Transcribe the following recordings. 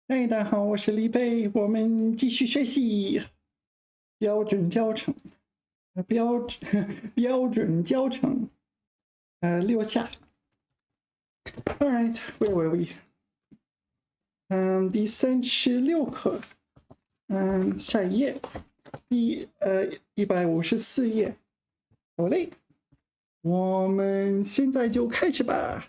嗨，大家好，我是李贝，我们继续学习标准教程，标准教程，6下。All right, where were we? 第36课，下一页，第154页。好嘞，我们现在就开始吧。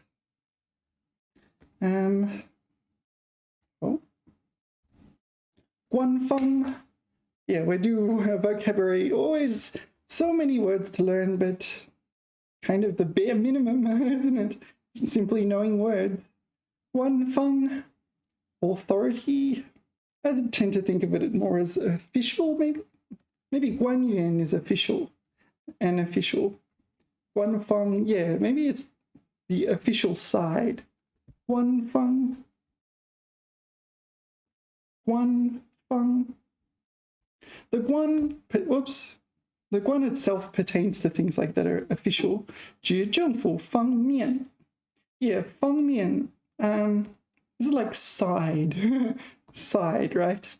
官方 yeah, we do have vocabulary, always so many words to learn, but kind of the bare minimum, isn't it? Simply knowing words. 官方 authority. I tend to think of it more as official, maybe. Maybe 官员 is official, an official. 官方, yeah, maybe it's the official side. 官方. 官方. The guan, whoops, the guan itself pertains to things like that are official. 指政府方面. Yeah, 方面. This is like side, side, right?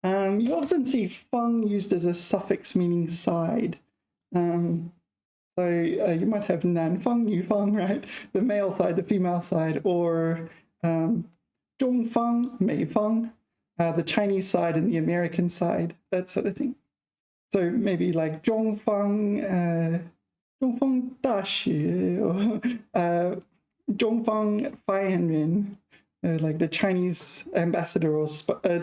You often see 方 used as a suffix meaning side. So you might have 男方, 女方, right? The male side, the female side, or 中方, 美方. The Chinese side and the American side, that sort of thing. So maybe like 中方大学 or 中方发言人, like the Chinese ambassador or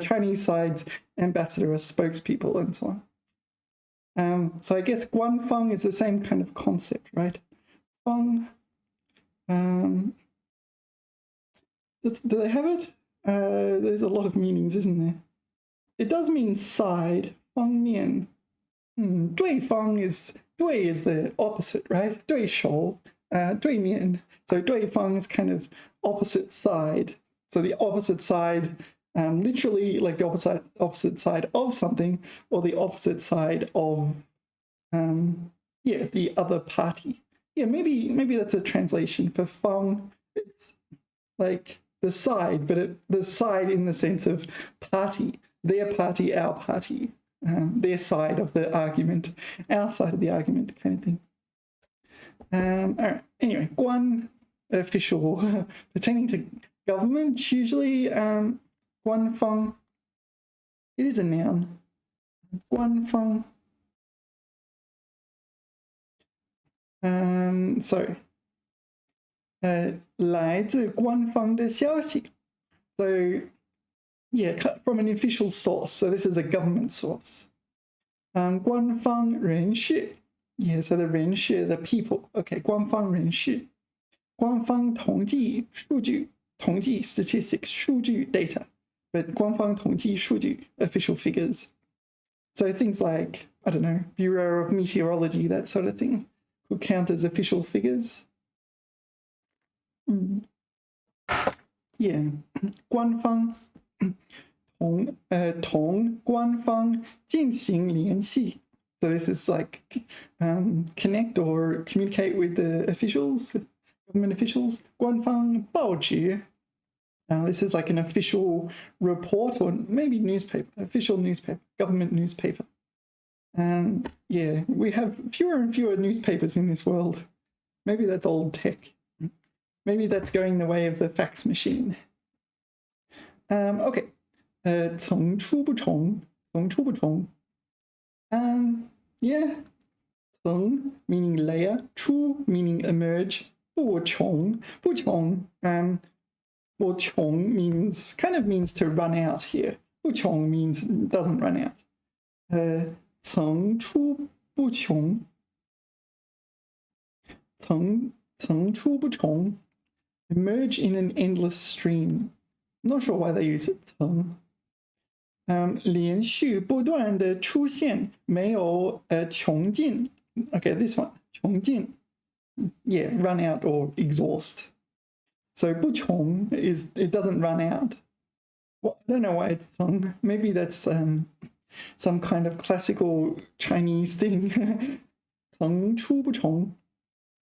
Chinese side's ambassador or spokespeople and so on. So I guess 官方 is the same kind of concept, right? 方. Do they have it? There's a lot of meanings, isn't there? It does mean side, 方面. 对方 is 对 is the opposite, right? 对手, 对面. So 对方 is kind of opposite side. So the opposite side, literally like the opposite side of something, or the opposite side of, the other party. Yeah, maybe that's a translation for 方. It's like the side, but the side in the sense of party, their party, our party, their side of the argument, our side of the argument, kind of thing. All right. Anyway, 官 official pertaining to government, usually 官方. It is a noun. 官方. So. 来自官方的消息. So, yeah, from an official source. So this is a government source. 官方人士. Yeah, so the 人士, the people. Okay, 官方人士. 官方统计数据. 统计 statistics, 数据 data. But 官方统计数据, official figures. So things like, I don't know, Bureau of Meteorology, that sort of thing, could count as official figures. Yeah, 官方同官方进行联系. So this is like connect or communicate with the officials, government officials. 官方报纸. This is like an official report or maybe newspaper, official newspaper, government newspaper. Yeah, we have fewer and fewer newspapers in this world. Maybe that's old tech. Maybe that's going the way of the fax machine. Okay. 层出不穷. Yeah. 层 meaning layer. 出 meaning emerge. 不穷. Well, 穷 means, kind of means to run out here. 不穷 means doesn't run out. 层出不穷. 层出不穷. Emerge in an endless stream. I'm not sure why they use it. 连续不断的出现，没有穷尽. Okay, this one. 穷尽. Yeah, run out or exhaust. So 不穷 is it doesn't run out. Well, I don't know why it's 层. Maybe that's some kind of classical Chinese thing. 层出不穷.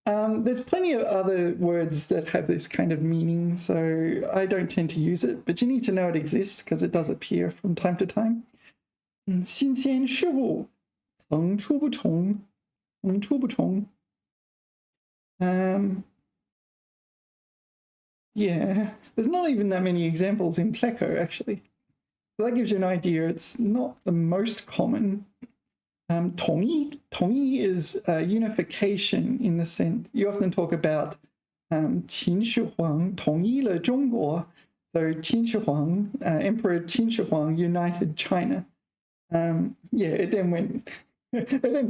There's plenty of other words that have this kind of meaning, so I don't tend to use it, but you need to know it exists because it does appear from time to time. 新鲜事物层出不穷，层出不穷。Yeah, there's not even that many examples in Pleco, actually. So that gives you an idea. It's not the most common. 统一 is unification in the sense you often talk about 秦始皇统一了中国. So 秦始皇, Emperor 秦始皇 united China. Yeah, it then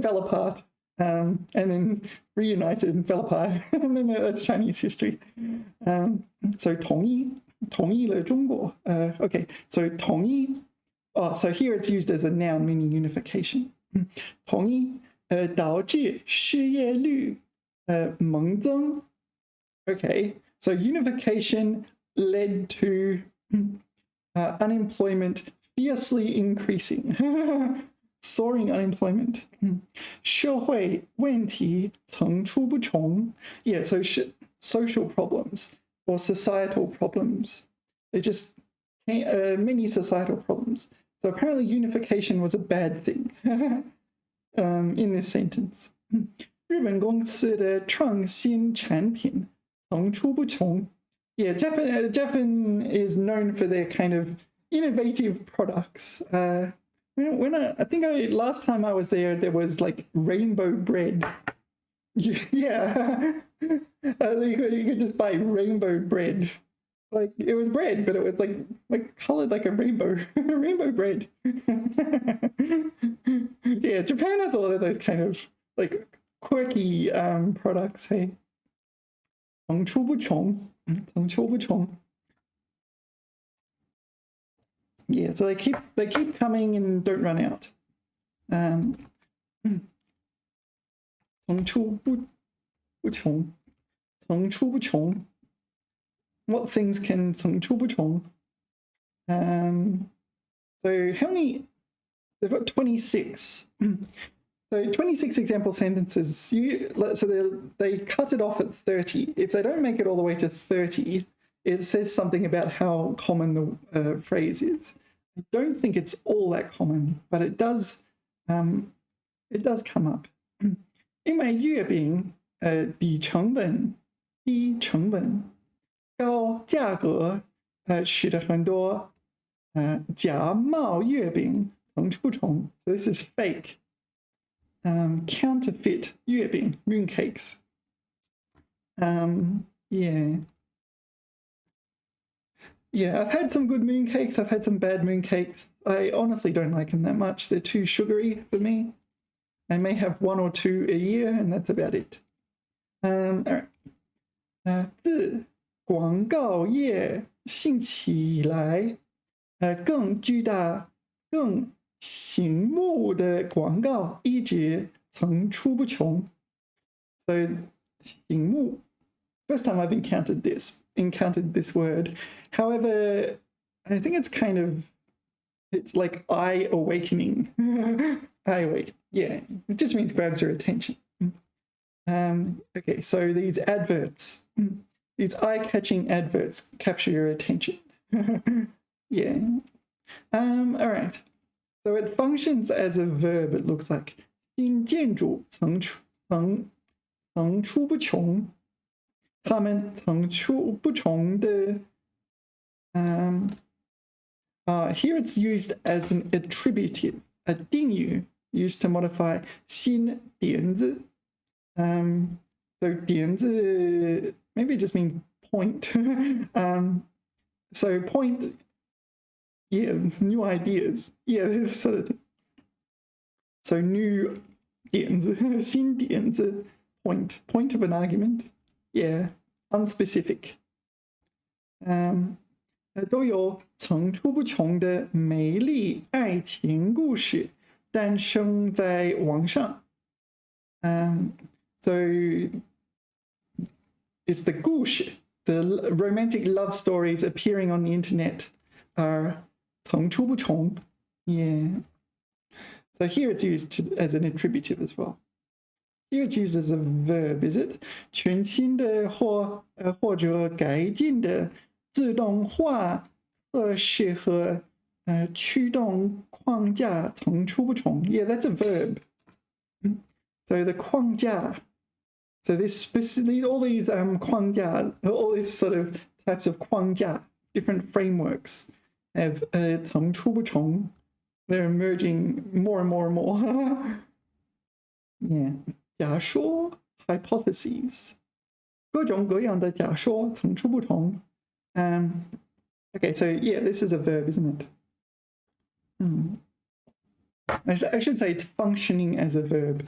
fell apart, and then reunited and fell apart, and then that's Chinese history. So 统一了中国. Okay, so 统一. Oh, so here it's used as a noun meaning unification. 统一导致失业率猛增. Okay, so unification led to unemployment fiercely increasing. Soaring unemployment. 社会问题层出不穷. Yeah, so social problems or societal problems. They just many societal problems. So apparently unification was a bad thing in this sentence. 日本公司的创新产品层出不穷. Yeah, Japan is known for their kind of innovative products. Last time I was there was like rainbow bread. Yeah, you could just buy rainbow bread. Like it was bread, but it was like colored like a rainbow, rainbow bread. Yeah, Japan has a lot of those kind of like quirky products. Hey, 层出不穷, 层出不穷. Yeah, so they keep coming and don't run out. 层出不穷, 层出不穷. What things can 层出不穷? So how many? They've got 26. So 26 example sentences. So they cut it off at 30. If they don't make it all the way to 30, it says something about how common the phrase is. I don't think it's all that common, but it does come up. 因为月饼低成本高价格使得很多假冒月饼层出不穷. So this is fake. Counterfeit 月饼 mooncakes. Yeah. Yeah, I've had some good mooncakes. I've had some bad mooncakes. I honestly don't like them that much. They're too sugary for me. I may have one or two a year, and that's about it. All right. 自广告业兴起以来，更巨大、更醒目的广告一直层出不穷. So 醒目. First time I've encountered this word. However, I think it's like eye awakening. Eye awakening. Yeah, it just means grabs your attention. Okay, so these adverts, these eye-catching adverts capture your attention. Yeah. All right. So it functions as a verb, it looks like. 新建筑层出不穷. 他们层出不穷的 here it's used as an attributive, a 定语 used to modify 新点子. So 点子 maybe it just means point. So point, yeah, new ideas. Yeah, sort of. So new 点子, 新点子, point of an argument. Yeah, unspecific. 都有层出不穷的美丽爱情故事诞生在网上. So it's the 故事, the romantic love stories appearing on the internet are 层出不穷. Yeah. So here it's used as an attributive as well. Here it's used as a verb, is it? 全新的或者改进的自动化测试和驱动框架层出不穷. Yeah, that's a verb. So the 框架. So all these 框架, all these sort of types of 框架, different frameworks have 层出不穷. They're emerging more and more and more. Yeah. 假说 hypotheses. 各种各样的假说层出不穷. Okay, so yeah, this is a verb, isn't it? I should say it's functioning as a verb.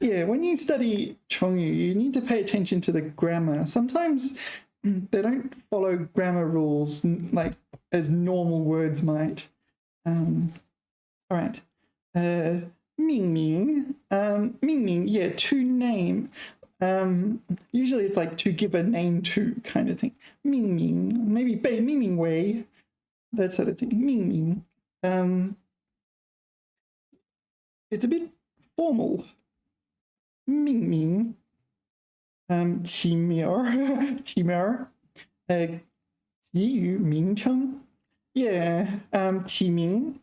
Yeah, when you study Chongyu, you need to pay attention to the grammar. Sometimes they don't follow grammar rules like as normal words might. All right. 命名, 命名, yeah, to name. Usually it's like to give a name to kind of thing. 命名, maybe 被命名为, that sort of thing. 命名. It's a bit formal. 命名. 起名起名给予名称. Yeah, 起名.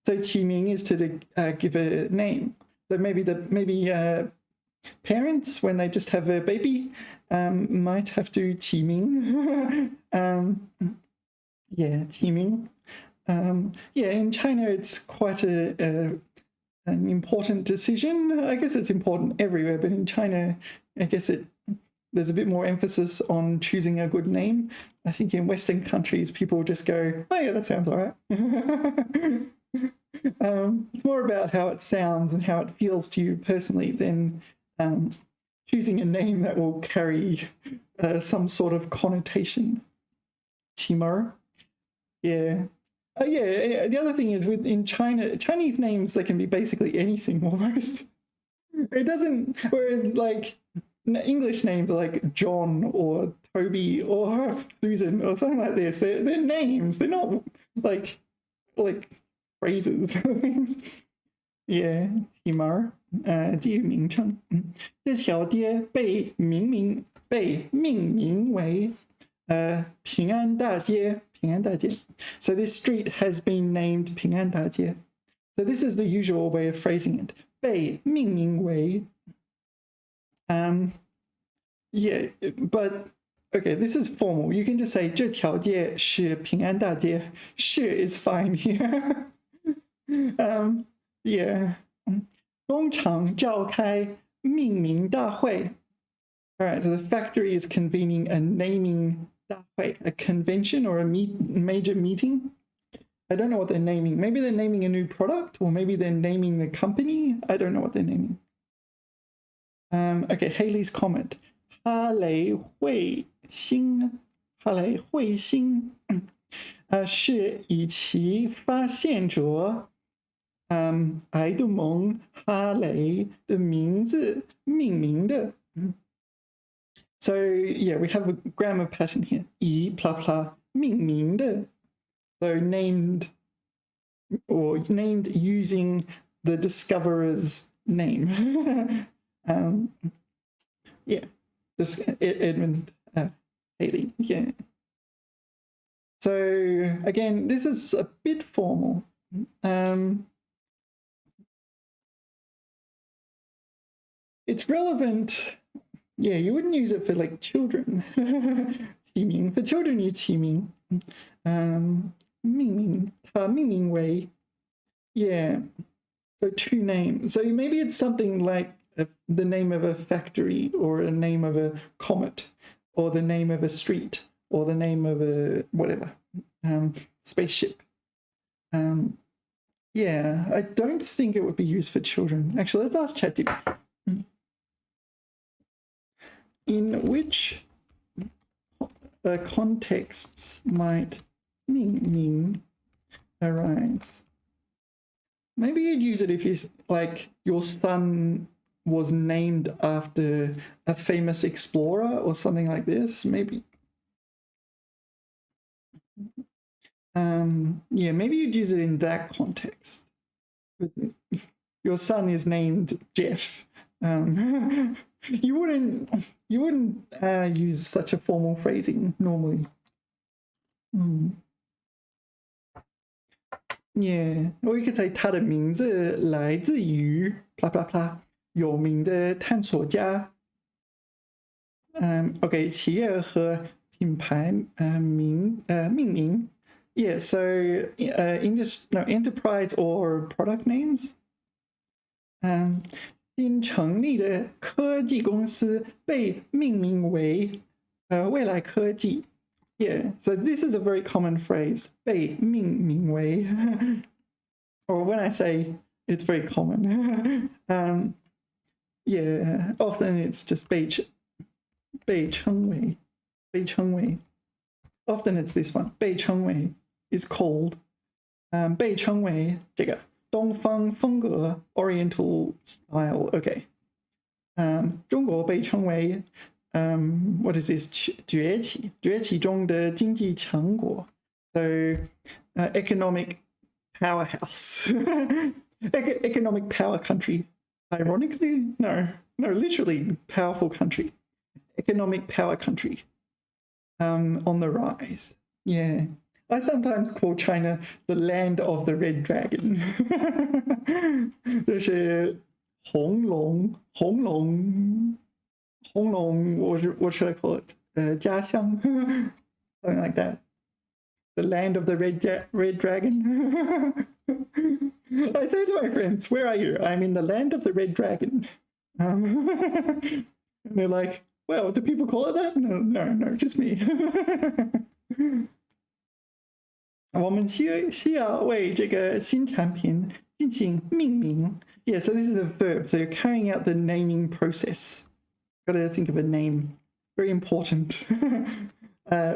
So 起名 is to give a name. So maybe parents, when they just have a baby, might have to 起名. Yeah, 起名. Yeah, in China, it's quite an important decision. I guess it's important everywhere, but in China, I guess there's a bit more emphasis on choosing a good name. I think in Western countries, people just go, oh yeah, that sounds all right. It's more about how it sounds and how it feels to you personally than choosing a name that will carry some sort of connotation. Qimar. Yeah. Yeah, the other thing is in Chinese names, they can be basically anything almost. It doesn't, whereas like English names like John or Toby or Susan or something like this, they're names, they're not like phrases or things. Yeah, 起码基于名称。这条街被命名为平安大街。平安大街。So this street has been named 平安大街. So this is the usual way of phrasing it. 被命名为 yeah, but okay, this is formal. You can just say 这条街是平安大街. 是 is fine here. Yeah. 工厂召开命名大会. All right, so the factory is convening a naming 大会, a convention or a major meeting. I don't know what they're naming. Maybe they're naming a new product, or maybe they're naming the company. I don't know what they're naming. Okay, Haley's comment. 哈雷彗星是以其发现者埃德蒙·哈雷的名字命名的。So yeah, we have a grammar pattern here. 以 blah blah 命名的. So named using the discoverer's name. Yeah, this Edmund Haley. Yeah. So again, this is a bit formal. It's relevant. Yeah, you wouldn't use it for like children. 起名 for children, you 起名. 命名为 yeah. So two names. So maybe it's something like the name of a factory, or a name of a comet, or the name of a street, or the name of a whatever spaceship. Yeah, I don't think it would be used for children. Actually, let's ask ChatGPT. In which contexts might 命名 arise? Maybe you'd use it if you like your son was named after a famous explorer or something like this. Maybe. Yeah, maybe you'd use it in that context. Your son is named Jeff, You wouldn't use such a formal phrasing normally. Yeah, or you could say 他的名字来自于 blah blah blah 有名的探索家。OK， 企业和品牌命名。Yeah, so enterprise or product names. 新成立的科技公司被命名为未来科技。Yeah, so this is a very common phrase, 被命名为 or when I say it's very common. Yeah, often it's just 被称为 Often it's this one, 被称为 is called. 被称为这个东方风格 Oriental style. Okay. 中国被称为what is this? 崛起中的经济强国. So, economic powerhouse. Economic power country. Ironically, no, literally powerful country. Economic power country. On the rise. Yeah. I sometimes call China the land of the red dragon. 就是红龙 what should I call it? 家乡 something like that. The land of the red dragon. I say to my friends, where are you? I'm in the land of the red dragon. And they're like, well, do people call it that? No, just me. 我们需要为这个新产品进行命名. Yeah, so this is a verb. So you're carrying out the naming process. Got to think of a name. Very important.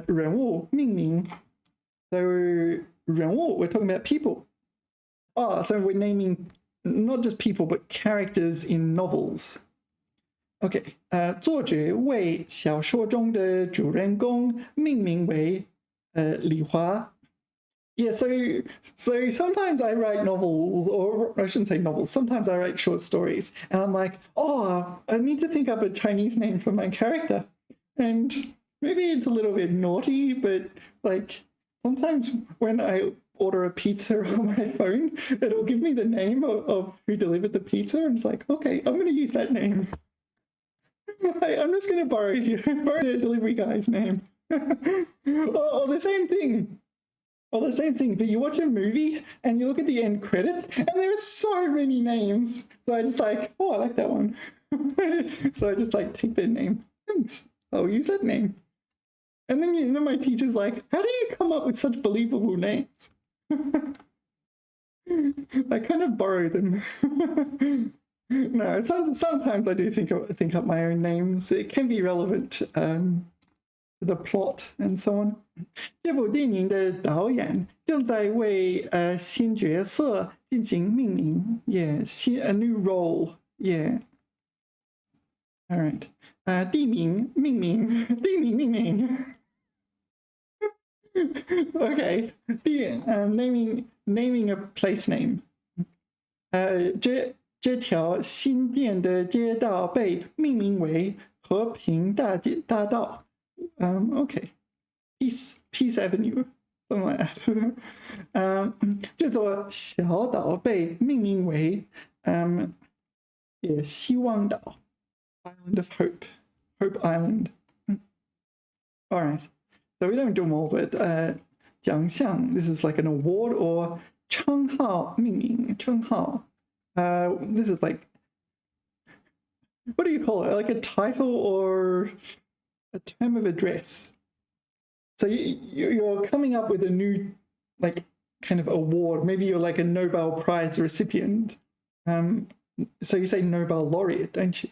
人物命名. So 人物, we're talking about people. So we're naming not just people, but characters in novels. Okay. 作者为小说中的主人公命名为李华. Yeah, so sometimes I write novels, or I shouldn't say novels, sometimes I write short stories, and I'm like, oh, I need to think up a Chinese name for my character. And maybe it's a little bit naughty, but like sometimes when I order a pizza on my phone, it'll give me the name of who delivered the pizza, and it's like, okay, I'm going to use that name. I'm just going to borrow the delivery guy's name. Or the same thing. Or the same thing, but you watch a movie and you look at the end credits and there are so many names. So I just like, oh, I like that one. So I just like take their name. Thanks. I'll use that name. And then my teacher's like, how do you come up with such believable names? I kind of borrow them. No, sometimes I do think up my own names. It can be relevant the plot and so on. 这部电影的导演正在为新角色进行命名. Yeah, a new role. Yeah. All right. 地名命名. Okay. Naming a place name. 这条新店的街道被命名为和平大道. Okay. Peace Avenue, something like that. 这座小岛被命名为希望岛 Island of Hope Island. All right. So we don't do them all, but 奖项, this is like an award, or 称号命名, 称号. This is like, what do you call it? Like a title or a term of address. So you're coming up with a new, like, kind of award. Maybe you're like a Nobel Prize recipient. So you say Nobel laureate, don't you?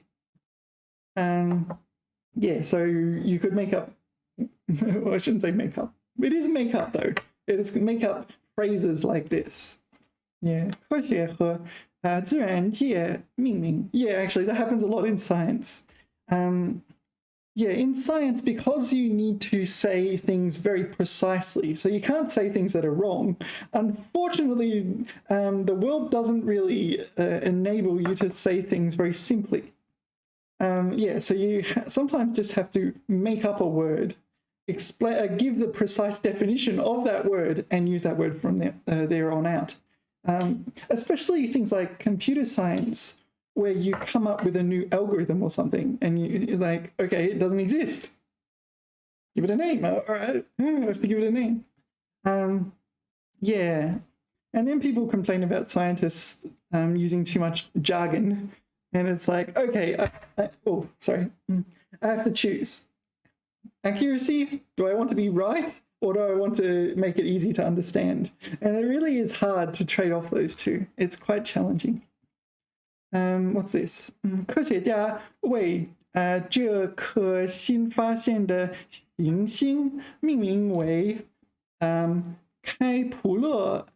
Yeah, so you could make up, well, I shouldn't say make up. It is make up, though. It is make up phrases like this. Yeah, 科学和自然界命名. Yeah, actually, that happens a lot in science. Yeah, in science, because you need to say things very precisely, so you can't say things that are wrong. Unfortunately, the world doesn't really enable you to say things very simply. Yeah, so you sometimes just have to make up a word, explain, give the precise definition of that word, and use that word from there on out. Especially things like computer science, where you come up with a new algorithm or something, and you're like, okay, it doesn't exist. Give it a name. All right, I have to give it a name. Yeah, and then people complain about scientists using too much jargon. And it's like, okay, oh, sorry. I have to choose. Accuracy? Do I want to be right? Or do I want to make it easy to understand? And it really is hard to trade off those two. It's quite challenging. What's this? 科学家为这颗新发现的行星命名为开普勒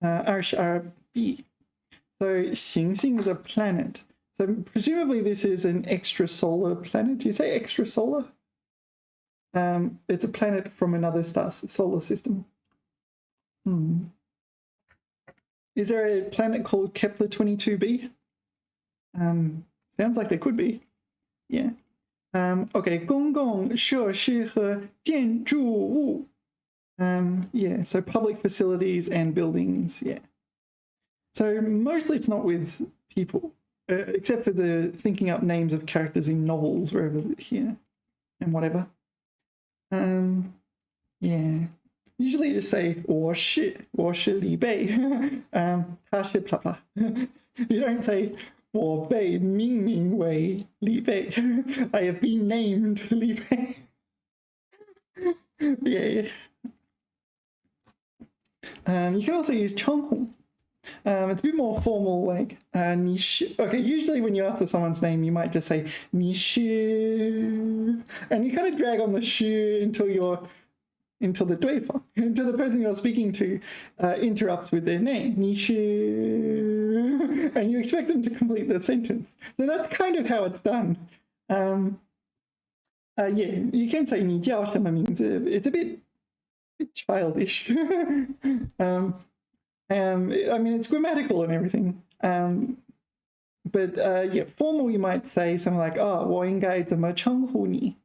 22b. So 行星 is a planet. So presumably this is an extrasolar planet. Do you say extrasolar? It's a planet from another solar system. Is there a planet called Kepler 22b? Sounds like there could be. Yeah. Okay. 公共设施和建筑物. Yeah. So public facilities and buildings. Yeah. So mostly it's not with people, except for the thinking up names of characters in novels wherever here and whatever. Yeah. Usually you just say 我是李贝 他是 blah blah. You don't say 我被命名为李贝 I have been named 李贝 Yeah. You can also use 称呼. It's a bit more formal, like 你是 okay, usually when you ask for someone's name, you might just say 你是 and you kind of drag on the 是 until the 对方 until the person you're speaking to interrupts with their name 你是 and you expect them to complete the sentence. So that's kind of how it's done. Yeah, you can say 你叫什么名字. It's a bit childish. I mean, it's grammatical and everything. But yeah, formal you might say something like, 我应该怎么称呼你?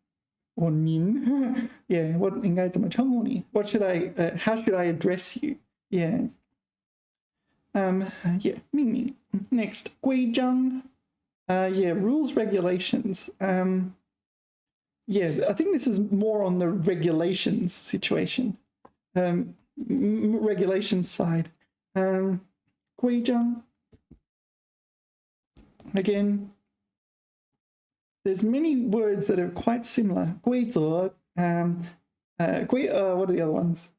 Or 您. Yeah, 我应该怎么称呼你? What should I, how should I address you? Yeah. Yeah, 命名. Next, 规章. Yeah, rules, regulations. Yeah, I think this is more on the regulations situation. Regulations side. 规章. Again, there's many words that are quite similar. 规则, what are the other ones?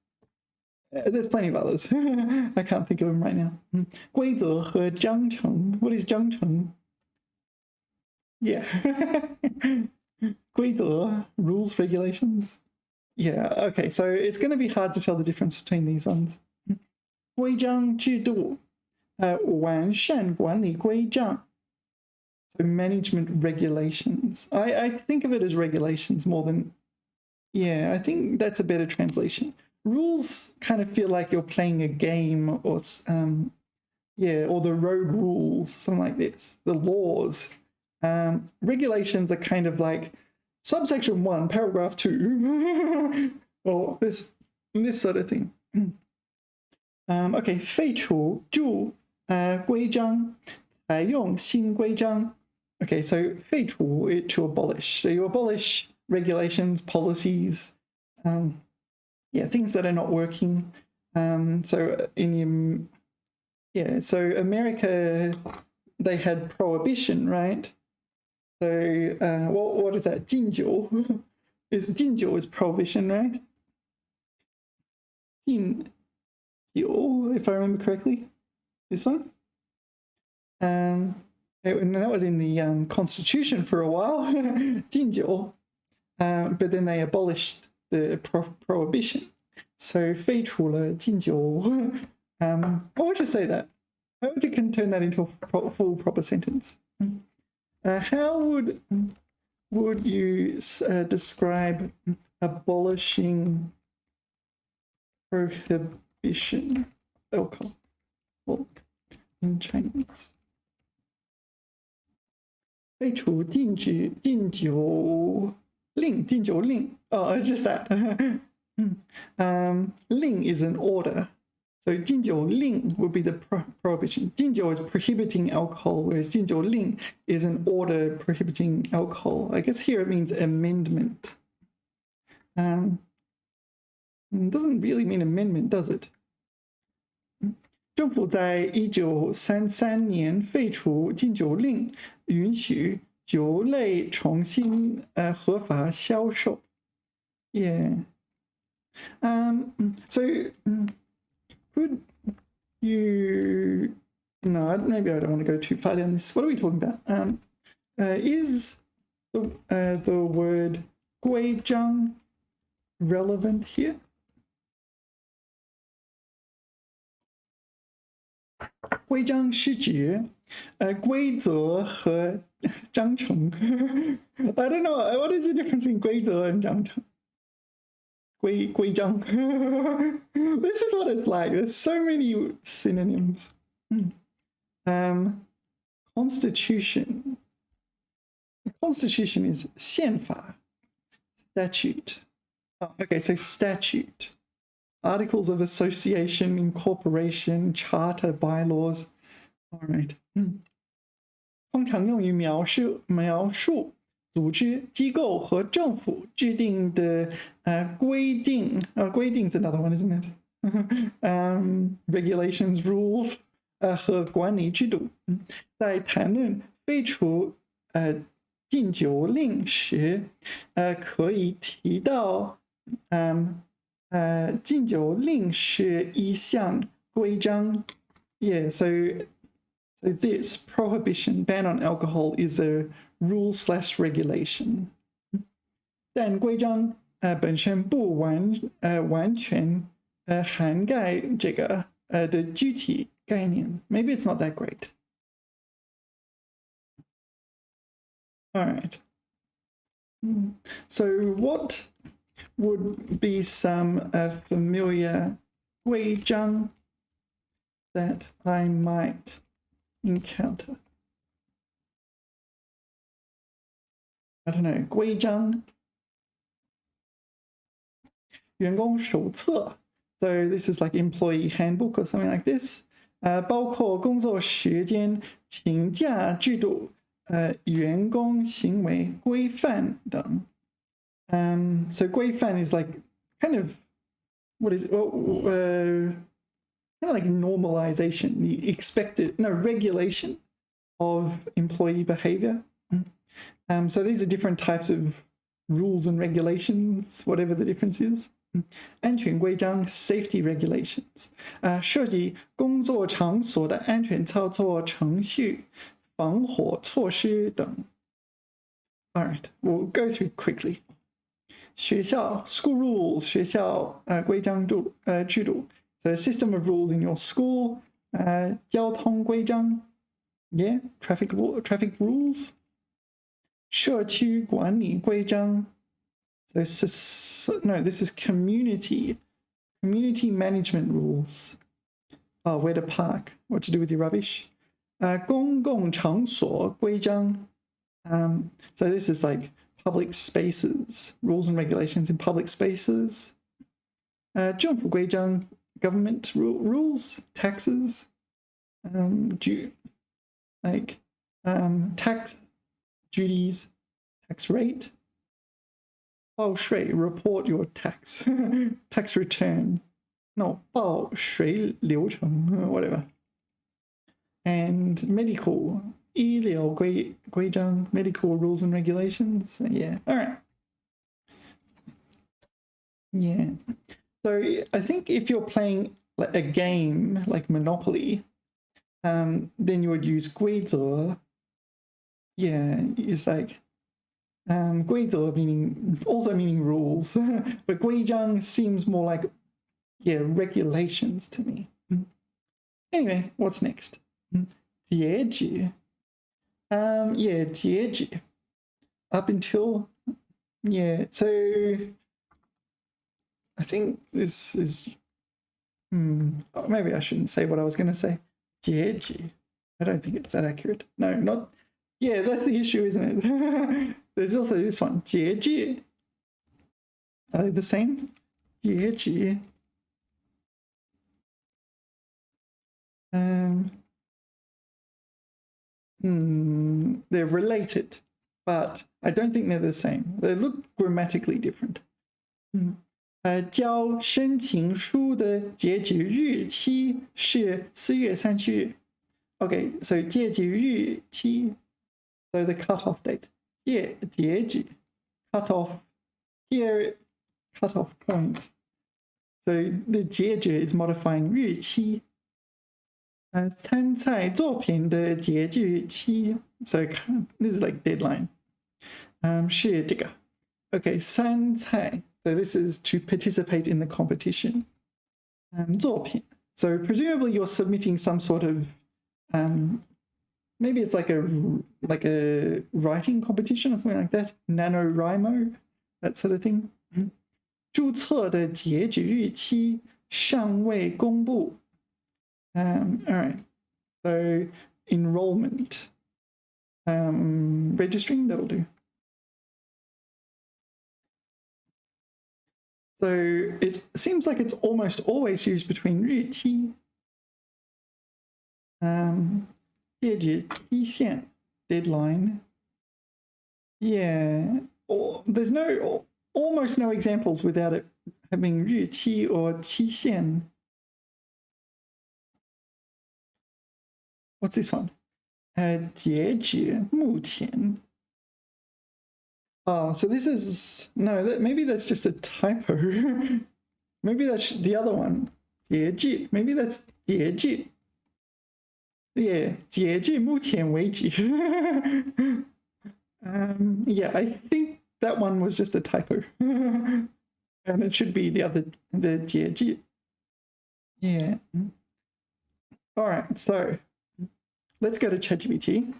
There's plenty of others. I can't think of them right now. 规则和章程. What is 章程? Yeah. 规则, rules, regulations. Yeah, okay, so it's going to be hard to tell the difference between these ones. 规章制度, 完善管理规章. So management regulations. I think of it as regulations more than, yeah, I think that's a better translation. Rules kind of feel like you're playing a game or, yeah, or the road rules, something like this, the laws. Regulations are kind of like subsection 1, paragraph 2, or this sort of thing. Okay, 废除旧规章，采用新规章. Okay, so 废除, to abolish. So you abolish regulations, policies, yeah, things that are not working. So so America, they had prohibition, right? So what is that? 禁酒 禁酒 is prohibition, right? 禁酒, if I remember correctly. This one? And that was in the Constitution for a while, 禁酒. But then they abolished the prohibition. So 废除了禁酒. How would you say that? How would you turn that into a full proper sentence? How would you describe abolishing prohibition alcohol in Chinese? 废除禁酒令. Oh, it's just that. Ling is an order. So 禁酒令 would be the prohibition. 禁酒 is prohibiting alcohol, whereas 禁酒令 is an order prohibiting alcohol. I guess here it means amendment. It doesn't really mean amendment, does it? 政府在1933年废除禁酒令，允许酒类重新合法销售。Yeah. So could you? No, maybe I don't want to go too far down this. What are we talking about? Is the word 规章 relevant here? 规章是指规则和章程。I don't know, what is the difference in 规则 and 章程？规章。This is what it's like. There's so many synonyms. Constitution. The Constitution is 宪法 statute. Oh, okay, so statute. Articles of association, incorporation, charter, bylaws. All right. 通常用于描述组织、机构和政府制定的规定。规定 is another one, isn't it? Regulations, rules 和管理制度。在谈论废除禁酒令时，可以提到禁酒令是一项规章。Yeah, so this prohibition, ban on alcohol, is a rule/regulation. 但规章本身不完全涵盖这个的具体概念。Maybe it's not that great. All right. So what would be some familiar 规章 that I might encounter? I don't know. 规章员工手册 So this is like employee handbook or something like this. 包括工作时间、请假制度、员工行为规范等。So 规范 is like kind of what is it? Well, kind of like normalization, the expected regulation of employee behavior. So these are different types of rules and regulations, whatever the difference is. 安全规章 safety regulations. 设计工作场所的安全操作程序、防火措施等。All right, we'll go through quickly. 学校 school rules 学校规章制度 So a system of rules in your school. 交通规章 Yeah, traffic rules. 社区管理规章 No, this is community management rules. Oh, where to park, what to do with your rubbish. 公共场所规章 So this is like public spaces, rules and regulations in public spaces. 政府规章 government rules, taxes, tax duties, tax rate. 报税 report your tax tax return. No, 报税流程 whatever. And medical 医疗规章 medical rules and regulations. Yeah, all right. Yeah. So I think if you're playing a game like Monopoly, then you would use 规则. Yeah, it's like 规则 meaning rules, but 规章 seems more like regulations to me. Anyway, what's next? 节制 节制 up until so I think this is maybe I shouldn't say what I was going to say. 节制 I don't think it's that accurate. No, not Yeah, that's the issue, isn't it? There's also this one, 截止. Are they the same? 截止. They're related, but I don't think they're the same. They look grammatically different. 交申请书的截止日期是4月30日. Okay, so 截止日期, so the cutoff date. 截止, cutoff, here, cutoff point. So the 截止 is modifying 日期. 参赛作品的截止日期, so this is like deadline. 是这个. Okay, 参赛. So this is to participate in the competition. 作品. So presumably you're submitting some sort of, maybe it's like a writing competition or something like that. NaNoWriMo, that sort of thing. 注册的截止日期尚未公布. All right. So enrollment. Registering, that'll do. So it seems like it's almost always used between 日期, 截止期限, deadline. Yeah, there's almost no examples without it having 日期 or 期限. What's this one? 截止目前. Oh, so this is, no, maybe that's just a typo. Maybe that's the other one. 截止, maybe that's 截止. Yeah, 截止目前为止. Yeah, I think that one was just a typo. And it should be the 截止. Yeah. All right, so let's go to ChatGPT.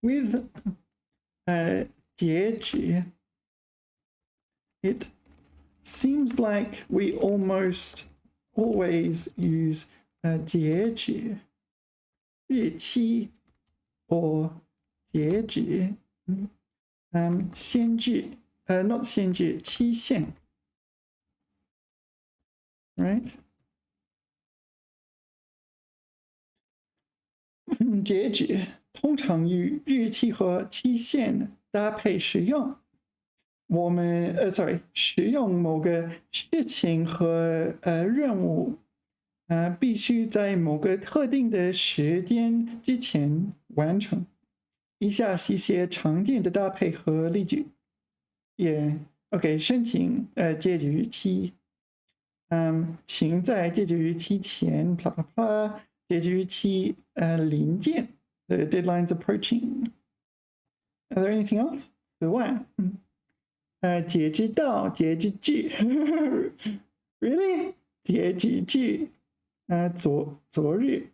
With 截止, it seems like we almost always use 截止日期 or 截止限制, not 限制, 期限, right? 截止通常与日期和期限搭配使用。我们使用某个事情和任务，必须在某个特定的时间之前完成。以下是一些常见的搭配和例句。OK， 申请截止日期，请在截止日期前，blah blah blah，截止日期临近。The deadline's approaching. Are there anything else? 此外，截止到，截止至，really？ 截止至，昨日。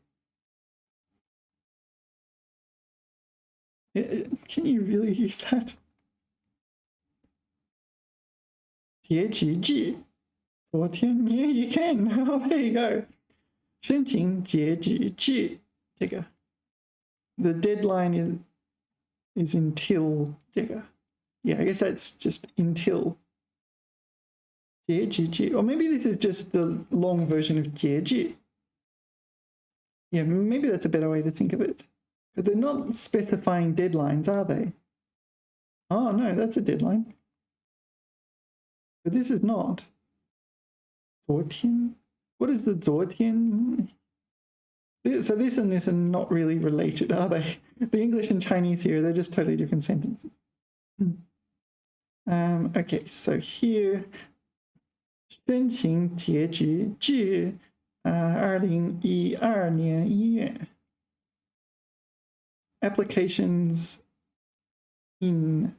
Can you really use that? 截止至，昨天 Yeah, you can. There you go. 申请截止至，这个。The deadline is until 这个. Yeah, I guess that's just until 截止至, or maybe this is just the long version of 截止. Yeah, maybe that's a better way to think of it. But they're not specifying deadlines, are they? Oh, no, that's a deadline. But this is not. 昨天. What is the 昨天? So this and this are not really related, are they? The English and Chinese here, they're just totally different sentences. Okay, so here, 申请截止至2012年1月. Applications in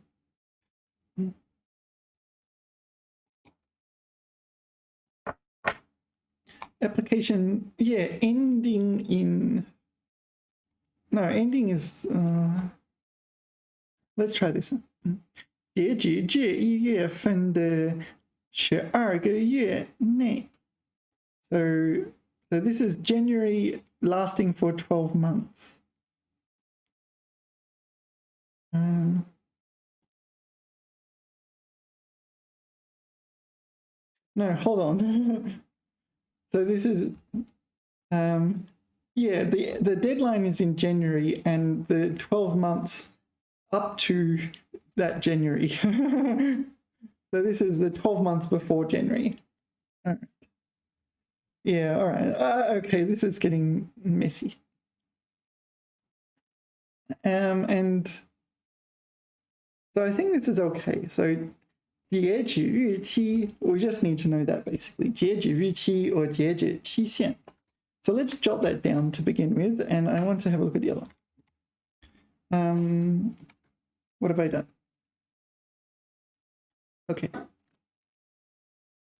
application, yeah, ending in, no, ending is, let's try this. 截止至1月份的12个月内. So this is January lasting for 12 months. No, hold on. So this is, yeah, the deadline is in January and the 12 months up to that January. So this is the 12 months before January. All right. Yeah, all right. Okay, this is getting messy. And so I think this is okay. So 截止日期, we just need to know that basically. 截止日期 or 截止期限. So let's jot that down to begin with, and I want to have a look at the other one. What have I done? Okay.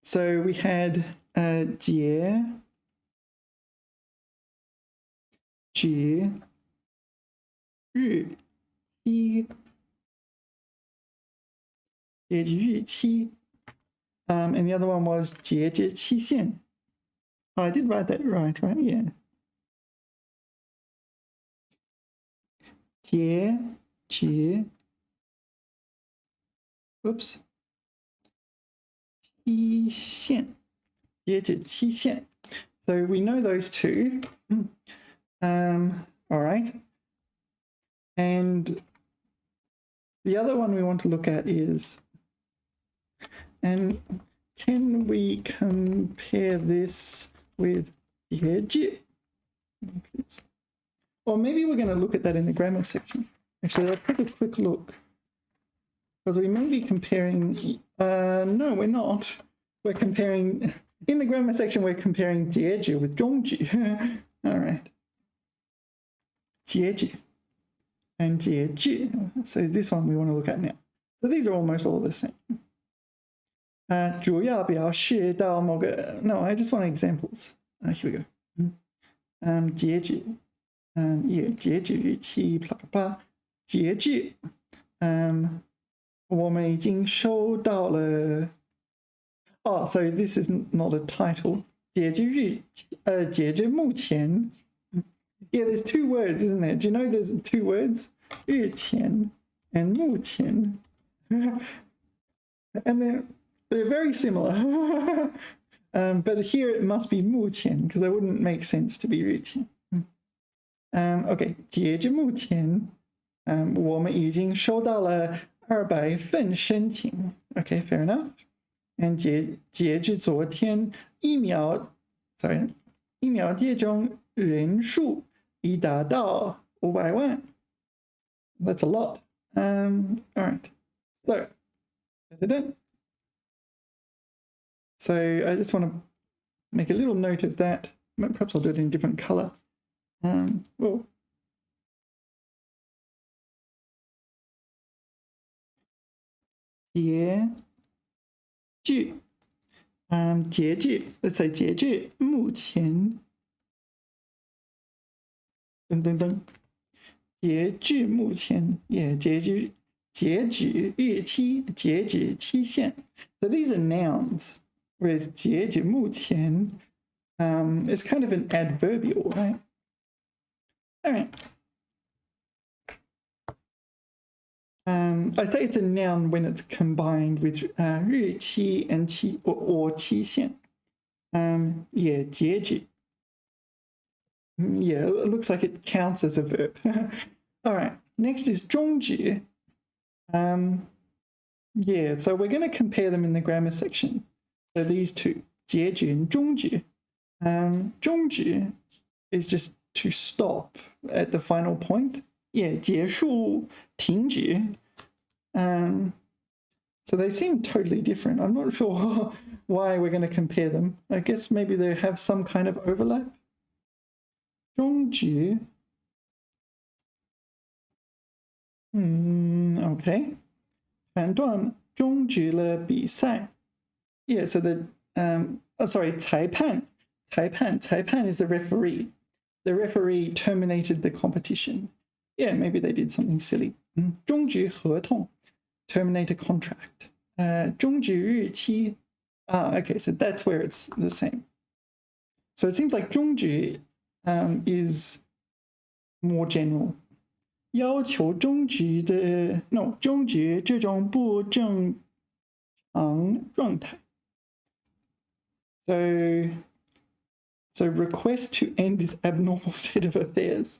So we had 截止日期 截止日期, and the other one was 截止期限. Oh, I did write that right? Yeah. 截止 oops 期限 截止期限. So we know those two. All right. And the other one we want to look at is, and can we compare this with 截止? Or maybe we're going to look at that in the grammar section. Actually, let's take a quick look. Because we may be comparing, no, we're not. We're comparing, in the grammar section, we're comparing 截止 with 终止. All right. 截止 and 截止. So this one we want to look at now. So these are almost all the same. 主要表示到某个, no, I just want examples. Here we go. 截止 yeah, 截止日期 blah blah blah. 截止 我们已经收到了 oh, so this is not a title. 截止日截止目前 yeah, there's two words, isn't there? Do you know there's two words? 日前 and 目前. And they're very similar. But here it must be 目前 because it wouldn't make sense to be 日前. Okay, 截至目前 我们已经收到了200份申请. Okay, fair enough. And 截至昨天疫苗接种人数已达到500万. That's a lot. All right. So I just want to make a little note of that. Perhaps I'll do it in a different color. Well, 截至 截至 let's say 截至目前 截至目前 yeah 截止日期 截止期限. So these are nouns, whereas 截止目前 is kind of an adverbial, right? All right. I say it's a noun when it's combined with 日期 and 期 or 期限. Yeah, 截止. Yeah, it looks like it counts as a verb. All right, next is 终止. Yeah, so we're going to compare them in the grammar section. So these two, 截止 and 终止. 终止 is just to stop at the final point. Yeah, 结束停止. So they seem totally different. I'm not sure why we're going to compare them. I guess maybe they have some kind of overlap. 终止. Okay. 反断终止了比赛. Yeah, so the sorry, 裁判 is the referee. The referee terminated the competition. Yeah, maybe they did something silly. 终止合同 terminate a contract. 终止日期 okay, so that's where it's the same. So it seems like 终止is more general. 要求终止的 no 终止这种不正常状态。So request to end this abnormal state of affairs.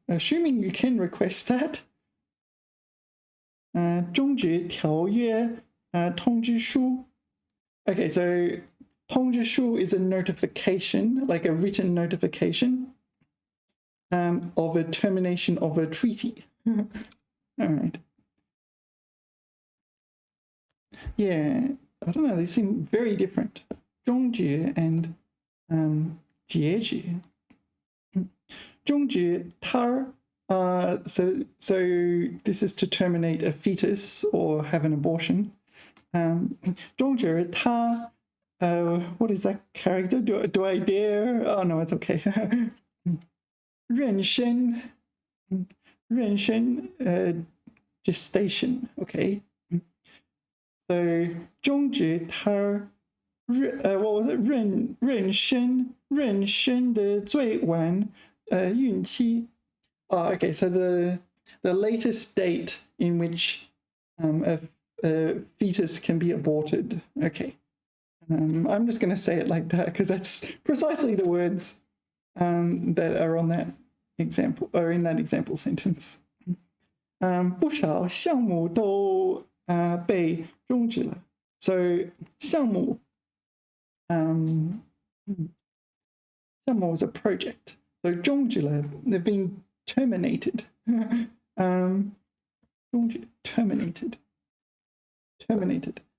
Assuming you can request that. 终止条约通知书. Okay, so 通知书 is a notification, like a written notification of a termination of a treaty. All right. Yeah, I don't know, they seem very different. 终止 and 截止. 终止它 so this is to terminate a fetus or have an abortion. 终止它 what is that character? Do I dare? Oh no, it's okay. 妊娠 gestation. Okay. So 终止它 what was it? 妊娠的最晚孕期. Okay, so the latest date in which a fetus can be aborted. Okay. I'm just going to say it like that because that's precisely the words that are on that example, or in that example sentence. 不少项目都被终止了. So 项目 was a project. So 终止了 they've been terminated. Terminated.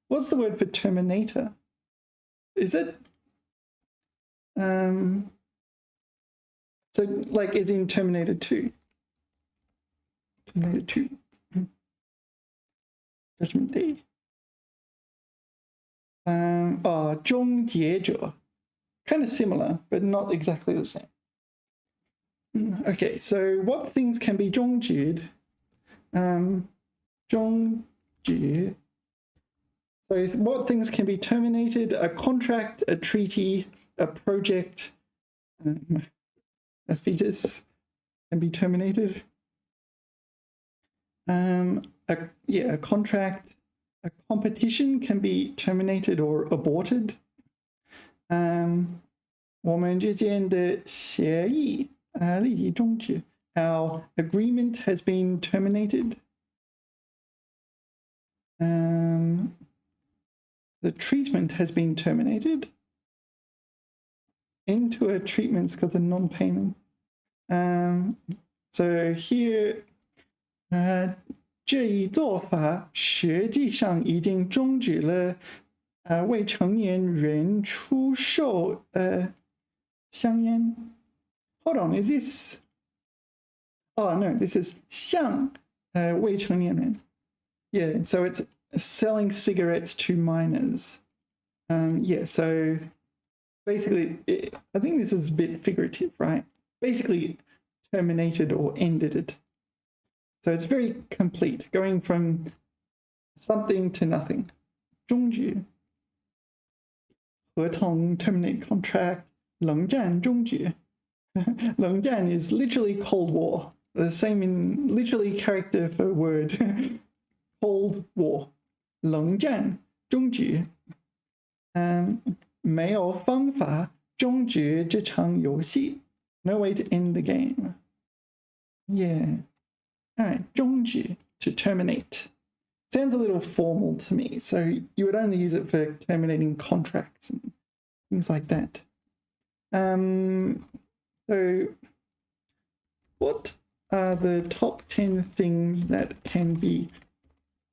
What's the word for terminator? Is it so like is in Terminator 2? Terminator 2. Judgment Day. 终结者. Kind of similar, but not exactly the same. Okay, so what things can be 终止? 终止. So what things can be terminated? A contract, a treaty, a project, a fetus can be terminated. A contract, a competition can be terminated or aborted. 我们之间的协议立即终止. Our agreement has been terminated. The treatment has been terminated. Into a treatment because of non-payment. So here, 这一做法实际上已经终止了未成年人出售香烟. Hold on, is this? Oh no, this is 向未成年人. Yeah, so it's selling cigarettes to minors. Yeah, so basically, I think this is a bit figurative, right? Basically, terminated or ended it. So it's very complete, going from something to nothing. 终止. 合同 terminate contract. 冷战终止. 冷战 is literally Cold War. The same in literally character for word. Cold War. 冷战终止. 没有方法终止这场游戏. No way to end the game. Yeah. All right, 终止 to terminate. Sounds a little formal to me, so you would only use it for terminating contracts and things like that. So what are the top 10 things that can be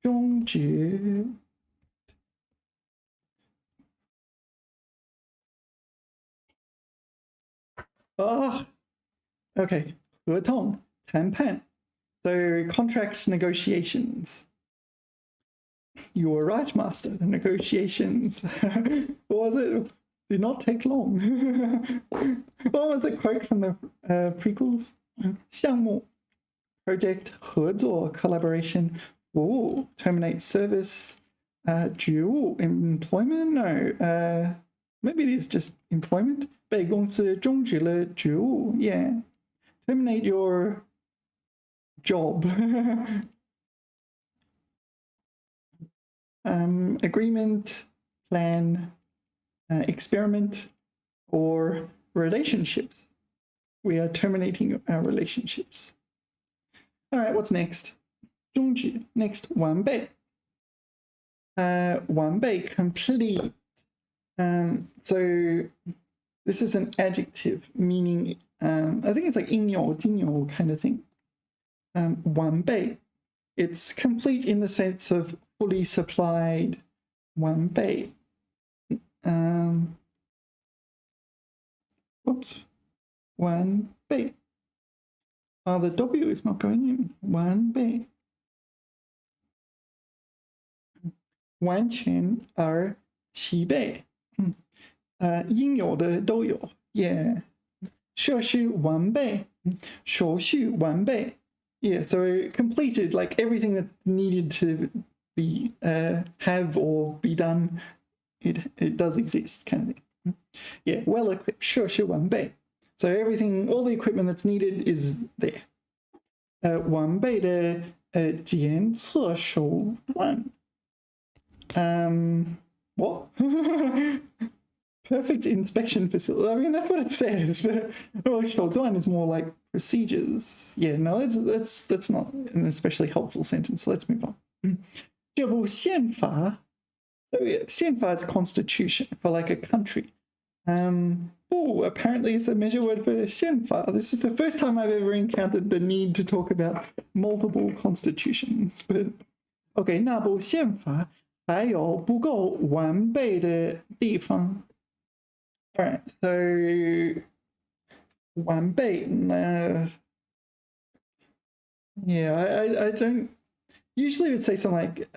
终止? Okay, 合同谈判. So contracts, negotiations. You were right, master. The negotiations. What was it? Did not take long. What was the quote from the prequels? 项目, project, 合作, collaboration, 服务, terminate service, 职务, employment? No, maybe it is just employment. 被公司终止了职务. Yeah. Terminate your job. Agreement, plan, experiment, or relationships. We are terminating our relationships. All right, what's next? 终止. Next, 完备. 完备, complete. So this is an adjective meaning, I think it's like 应有尽有 kind of thing. 完备. It's complete in the sense of fully supplied. 完备. Whoops. 完备. Oh, the W is not going in. 完备. 完全而齐备。应有的都有。Yeah. 设施完备。手续完备。Yeah, so completed, like everything that needed to be have or be done, it does exist, kind of thing. Yeah, well equipped, 设施完备. So everything, all the equipment that's needed is there. 完备的检测手段. What? Perfect inspection facility. I mean, that's what it says. But short one is more like procedures. Yeah, no, that's not an especially helpful sentence. Let's move on. 这部宪法, so yeah, 宪法 is constitution for like a country. Apparently it's a measure word for 宪法. This is the first time I've ever encountered the need to talk about multiple constitutions. But okay, 那部宪法还有不够完备的地方. All right, so 完备, yeah, I don't usually would say something like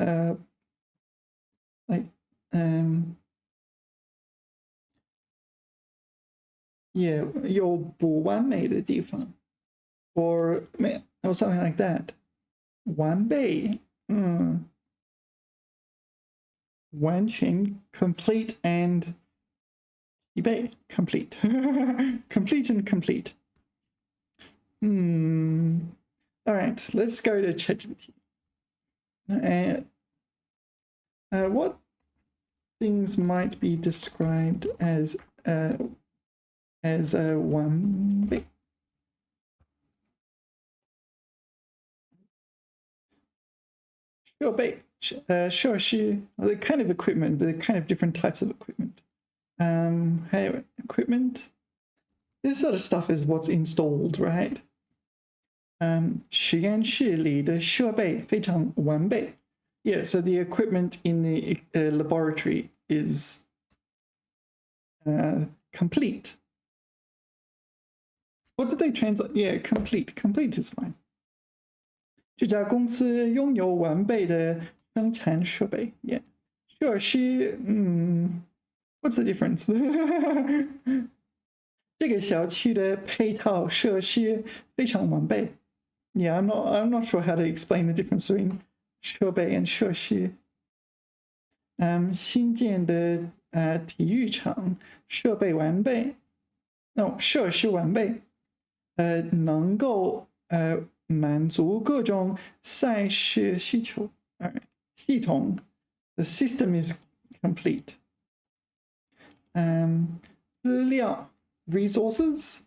yeah, 有不完美的地方 or something like that. 完备, 完全 complete and 齐备 complete. Complete and complete. All right, let's go to ChatGPT. What things might be described as 完备? Sure, the kind of equipment, but the kind of different types of equipment. Hey, equipment. This sort of stuff is what's installed, right? 实验室里的设备非常完备. Yeah, so the equipment in the laboratory is complete. What did they translate? Yeah, complete. Complete is fine. 这家公司拥有完备的生产设备. Yeah. 设施, what's the difference? 这个小区的配套设施非常完备. Yeah, I'm not sure how to explain the difference between 设备 and 设施. 新建的体育场设备完备. No, 设施完备. 能够满足各种赛事需求. All right. 系统, the system is complete. 资料 resources.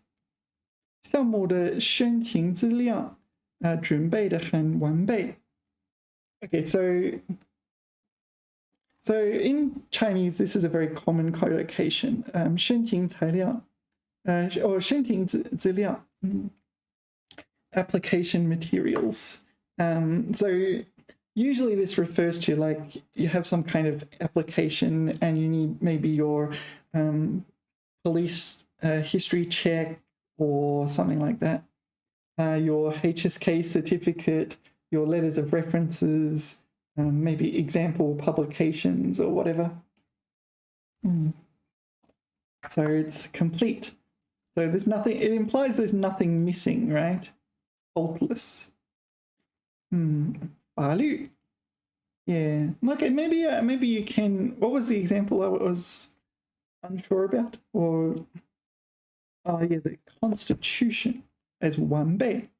项目的申请资料准备得很完备. Okay, so in Chinese, this is a very common collocation. 申请材料 or 申请资料 application materials. So usually this refers to like you have some kind of application and you need maybe your police history check or something like that. Your HSK certificate, your letters of references, maybe example publications or whatever. So it's complete. So there's nothing, it implies there's nothing missing, right? Faultless. 法律. Yeah. Okay, maybe you can, what was the example I was unsure about? Or, yeah, the Constitution as 完备.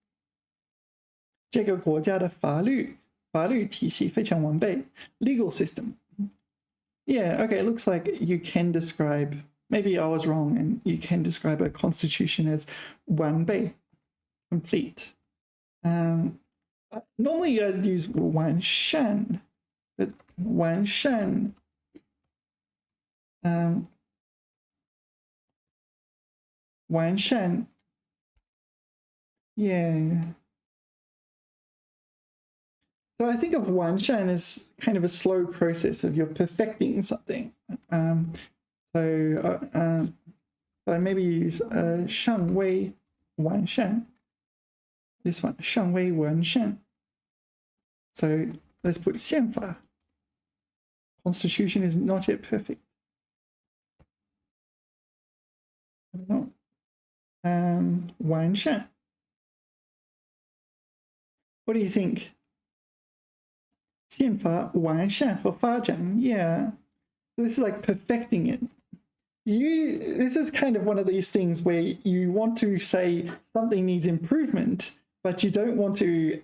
这个国家的法律体系非常完备 legal system. Yeah, okay, it looks like you can describe, maybe I was wrong, and you can describe a constitution as 完备, complete. Normally I'd use 完善, but 完善, 完善, yeah. So I think of 完善 as kind of a slow process of you're perfecting something. So I maybe use 尚未完善. This one, 尚未完善. So let's put 宪法. Constitution is not yet perfect. I don't know. 完善. What do you think? 宪法完善和发展, yeah. This is like perfecting it. This is kind of one of these things where you want to say something needs improvement, but you don't want to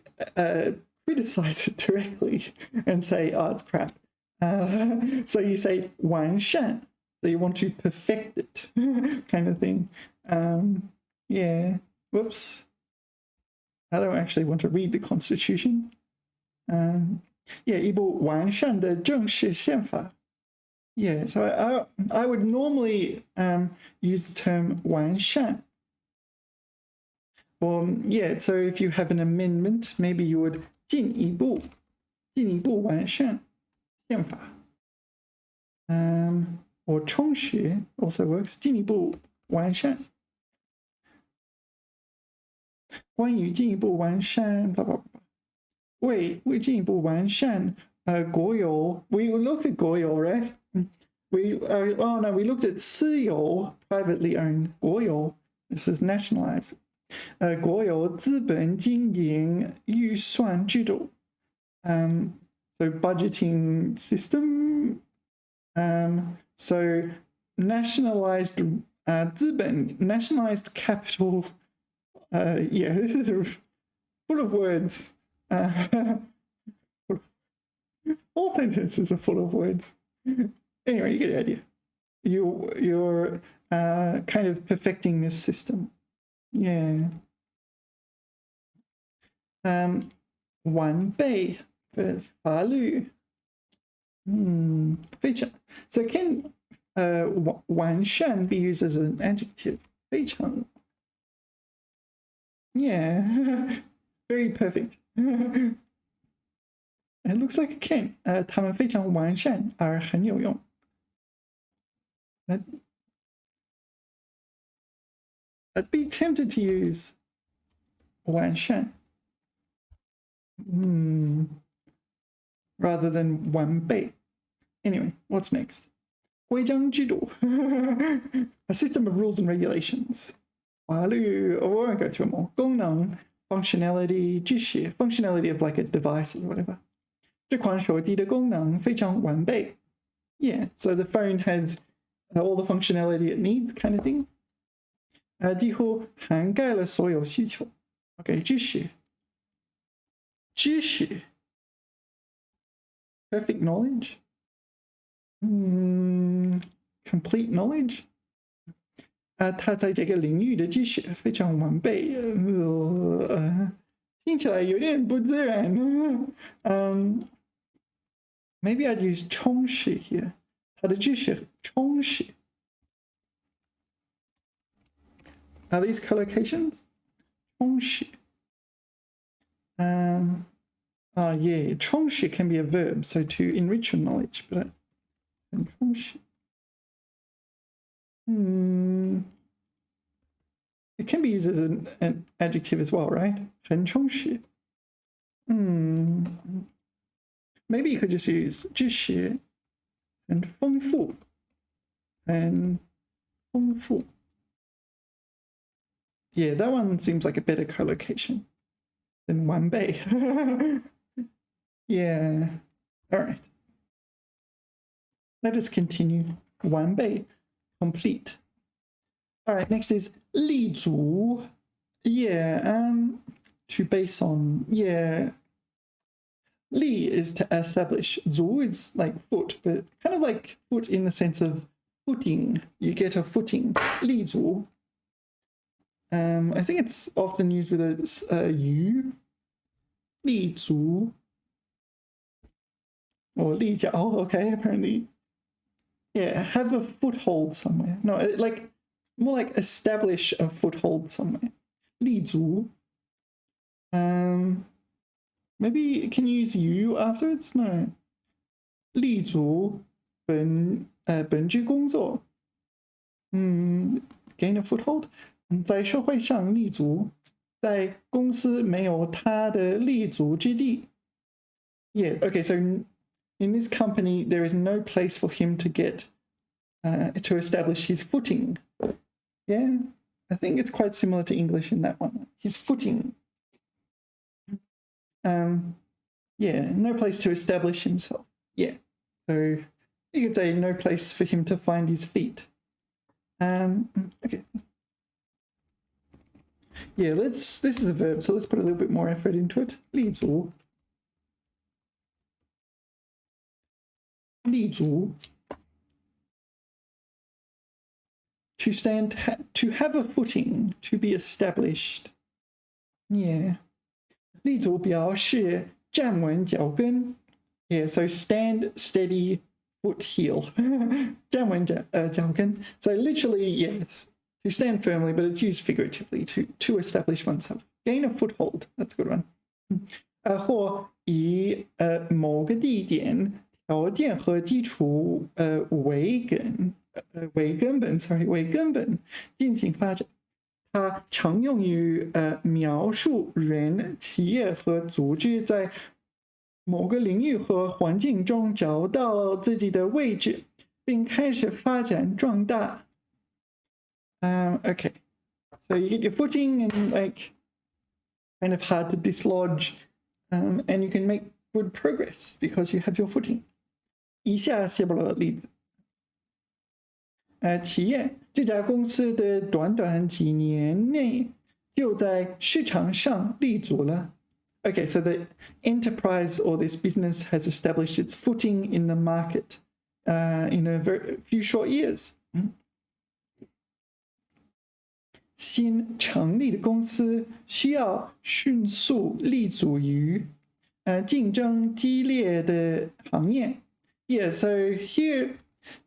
criticize it directly and say, oh, it's crap. So you say 完善. So you want to perfect it, kind of thing. Yeah. Whoops. I don't actually want to read the Constitution. Yeah, 一部完善的正式宪法. Yeah, so I would normally use the term 完善. Or, yeah, so if you have an amendment, maybe you would 进一步完善宪法. Or 充实 also works, 进一步完善. 关于进一步完善 blah, blah, blah. 为进一步完善国有 we looked at 国有 right? We looked at 私有 privately owned 国有 this is nationalized 国有资本经营预算制度 so budgeting system so nationalized 资本 nationalized capital yeah, this is full of words. All sentences are full of words. Anyway, you get the idea. You're kind of perfecting this system. Yeah. 完备 法律 非常 so can 完善 be used as an adjective 非常 yeah. Very perfect. It looks like it can. 他们非常完善而很有用. I'd be tempted to use 完善 rather than 完备. Anyway, what's next? 规章制度 a system of rules and regulations. 法律 I won't go through them all. 功能 functionality 知识 functionality of like a device or whatever. 这款手机的功能非常完备. Yeah, so the phone has all the functionality it needs, kind of thing. 几乎涵盖了所有需求. Okay, 知识 perfect knowledge. Complete knowledge. 他在这个领域的知识非常完备，听起来有点不自然。Maybe I'd use 充实 here. 他的知识充实。Are these collocations? 充实。Yeah, 充实 can be a verb, so to enrich your knowledge, but 充实。It can be used as an adjective as well, right? 很充实. Maybe you could just use 知识 and 丰富 and 丰富. Yeah, that one seems like a better collocation than 完备. Yeah. All right. Let us continue. 完备. Complete. All right, next is 立足. Yeah, to base on. Yeah. Li is to establish. Zu is like foot, but kind of like foot in the sense of footing. You get a footing. Li zu. I think it's often used with a yu. Li zu. Or li jia. Oh, okay, apparently. Yeah, have a foothold somewhere. No, like more like establish a foothold somewhere. Li zu. Maybe can you use you afterwards? No. 立足本居工作。gain a foothold. 在社会上立足，在公司没有他的立足之地。Yeah, okay, so in this company, there is no place for him to get, to establish his footing. Yeah, I think it's quite similar to English in that one. His footing. Yeah, no place to establish himself. Yeah, so you could say no place for him to find his feet. Okay. Yeah, this is a verb, so let's put a little bit more effort into it. 立足 立足 to stand, to have a footing, to be established. Yeah. 立足表示站稳脚跟. Yeah, so stand steady, foot heel. 站稳脚跟. So literally, yes, to stand firmly, but it's used figuratively to establish oneself. Gain a foothold. That's a good one. 或以某个地点条件和基础为根本进行发展。它常用于描述人、企业和组织在某个领域和环境中找到自己的位置，并开始发展壮大。Okay, so you get your footing and like kind of hard to dislodge, and you can make good progress because you have your footing. 以下写不了例子。企业这家公司的短短几年内就在市场上立足了。Okay, so the enterprise or this business has established its footing in the market in a few short years. 新成立的公司需要迅速立足于竞争激烈的行业。Yeah, so here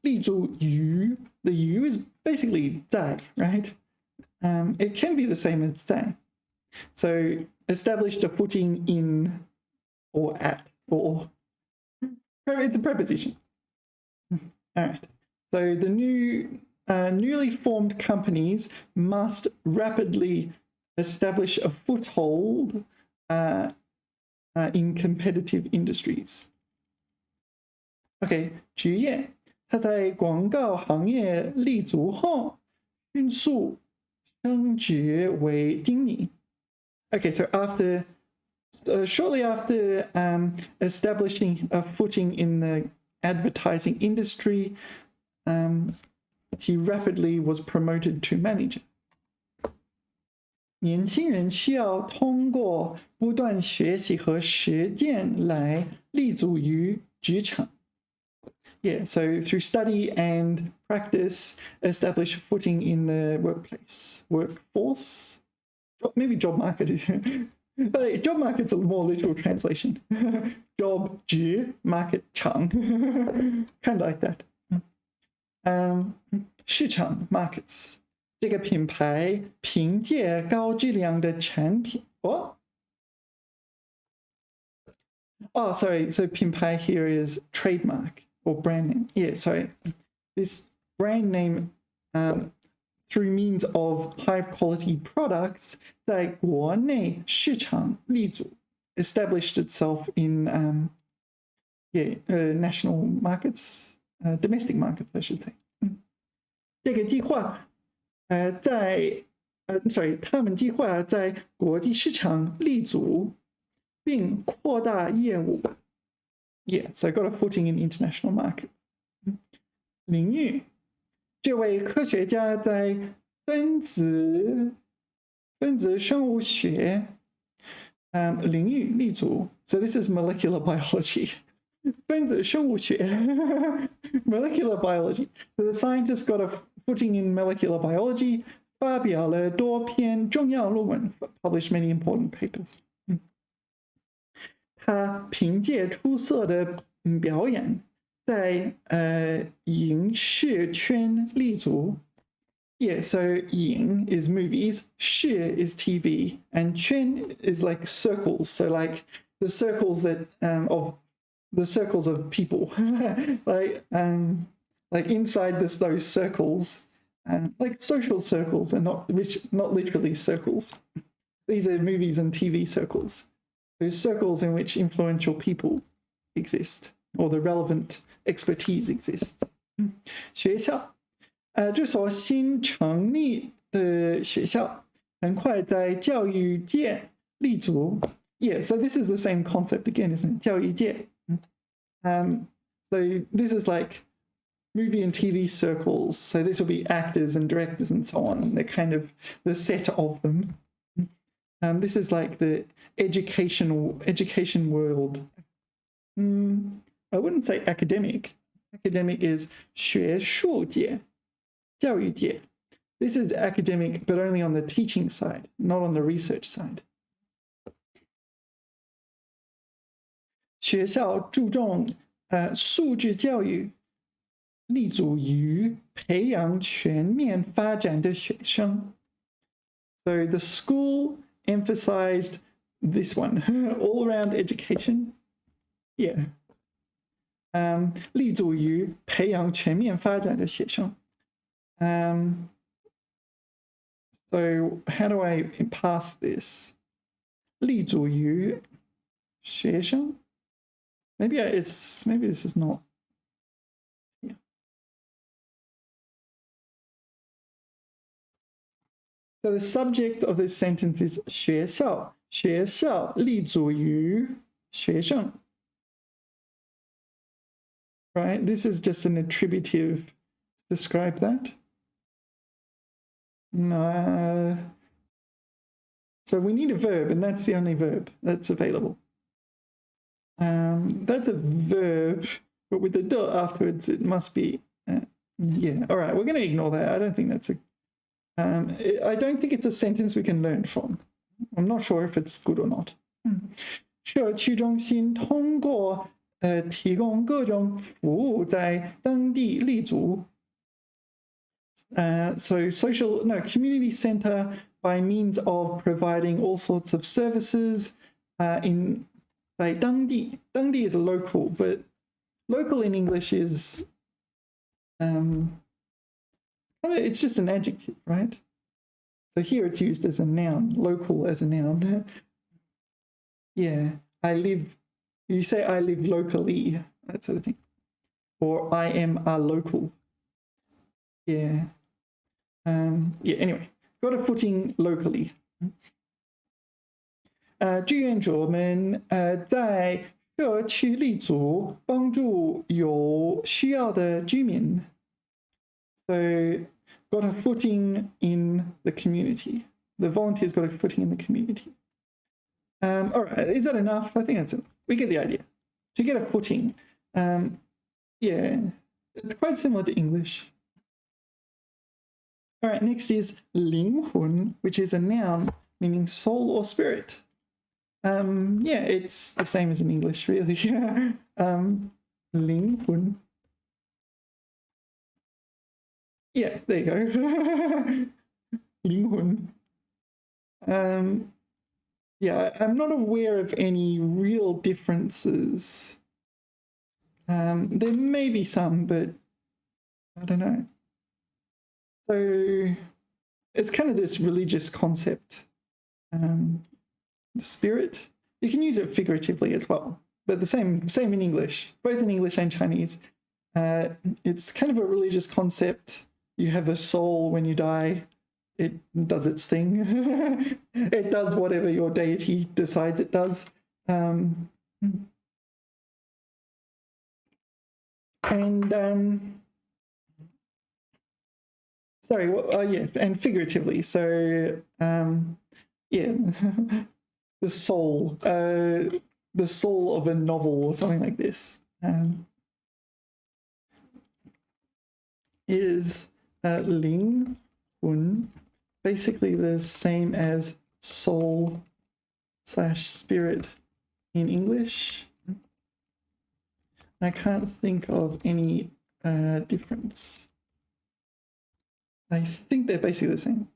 立足于 the U is basically 在, right? It can be the same as 在. So established a footing in or at or it's a preposition. All right. So the newly formed companies must rapidly establish a foothold in competitive industries. Okay, 职业他在广告行业立足后，迅速升职为经理。Okay, so shortly after establishing a footing in the advertising industry, he rapidly was promoted to manager. 年轻人需要通过不断学习和实践来立足于职场。Yeah, so through study and practice, establish a footing in the workforce. Maybe job market is. Job market's a more literal translation. Job 职 market 场 kind of like that. 市场 markets. 这个品牌凭借高质量的产品。Sorry. So 品牌 here is trademark or brand name. Yeah, sorry. This brand name through means of high quality products 在国内市场立足 established itself in national markets, domestic markets, I should say. 这个计划他们计划在国际市场立足并扩大业务。Yeah, so I got a footing in international markets. 领域这位科学家在分子生物学领域立足. So this is molecular biology. 分子生物学 molecular biology. So the scientist got a footing in molecular biology, 发表了多篇重要论文, published many important papers. 他凭借出色的表演，在影视圈立足。Yeah, so 影 is movies, 视 is TV, and 圈 is like circles. So like the circles that of the circles of people, like inside those circles, like social circles, and not literally circles. These are movies and TV circles. Those circles in which influential people exist, or the relevant expertise exists. 学校，这所新成立的学校很快在教育界立足。Yeah, so this is the same concept again, isn't it? 教育界。So this is like movie and TV circles. So this will be actors and directors and so on. They're kind of the set of them. This is like the education world. I wouldn't say academic. Academic is 学术界, 教育界. This is academic, but only on the teaching side, not on the research side. 学校注重素质教育，立足于培养全面发展的学生。So the school emphasized this one, all-around education. Yeah. 立足于培养全面发展的学生。So how do I pass this? 立足于学生。Maybe this is not. Yeah. So the subject of this sentence is 学校，学校立足于学生。Right? This is just an attributive. Describe that. No. So we need a verb, and that's the only verb that's available. That's a verb, but with the dot afterwards, it must be. Yeah. All right. We're going to ignore that. I don't think that's a. I don't think it's a sentence we can learn from. I'm not sure if it's good or not. 社区中心通过提供各种服务在当地立足。So community center by means of providing all sorts of services in 在当地. 当地 is local, but local in English is it's just an adjective, right? So here it's used as a noun, local as a noun. Yeah, you say I live locally, that sort of thing. Or I am a local. Yeah. Anyway, got a footing locally. 志愿者们在社区立足，帮助有需要的居民。So got a footing in the community. The volunteers got a footing in the community. All right, is that enough? I think that's enough. We get the idea. To get a footing, yeah, it's quite similar to English. All right, next is 灵魂, which is a noun meaning soul or spirit. Yeah, it's the same as in English, really. 灵魂. Yeah, there you go. 灵魂. Yeah, I'm not aware of any real differences. There may be some, but I don't know. So it's kind of this religious concept. The spirit. You can use it figuratively as well, but the same in English, both in English and Chinese. It's kind of a religious concept. You have a soul when you die. It does its thing. It does whatever your deity decides it does. Sorry, yeah, and figuratively. So, yeah, the soul of a novel or something like this. Is Ling Hun basically the same as soul / spirit in English? I can't think of any difference. I think they're basically the same.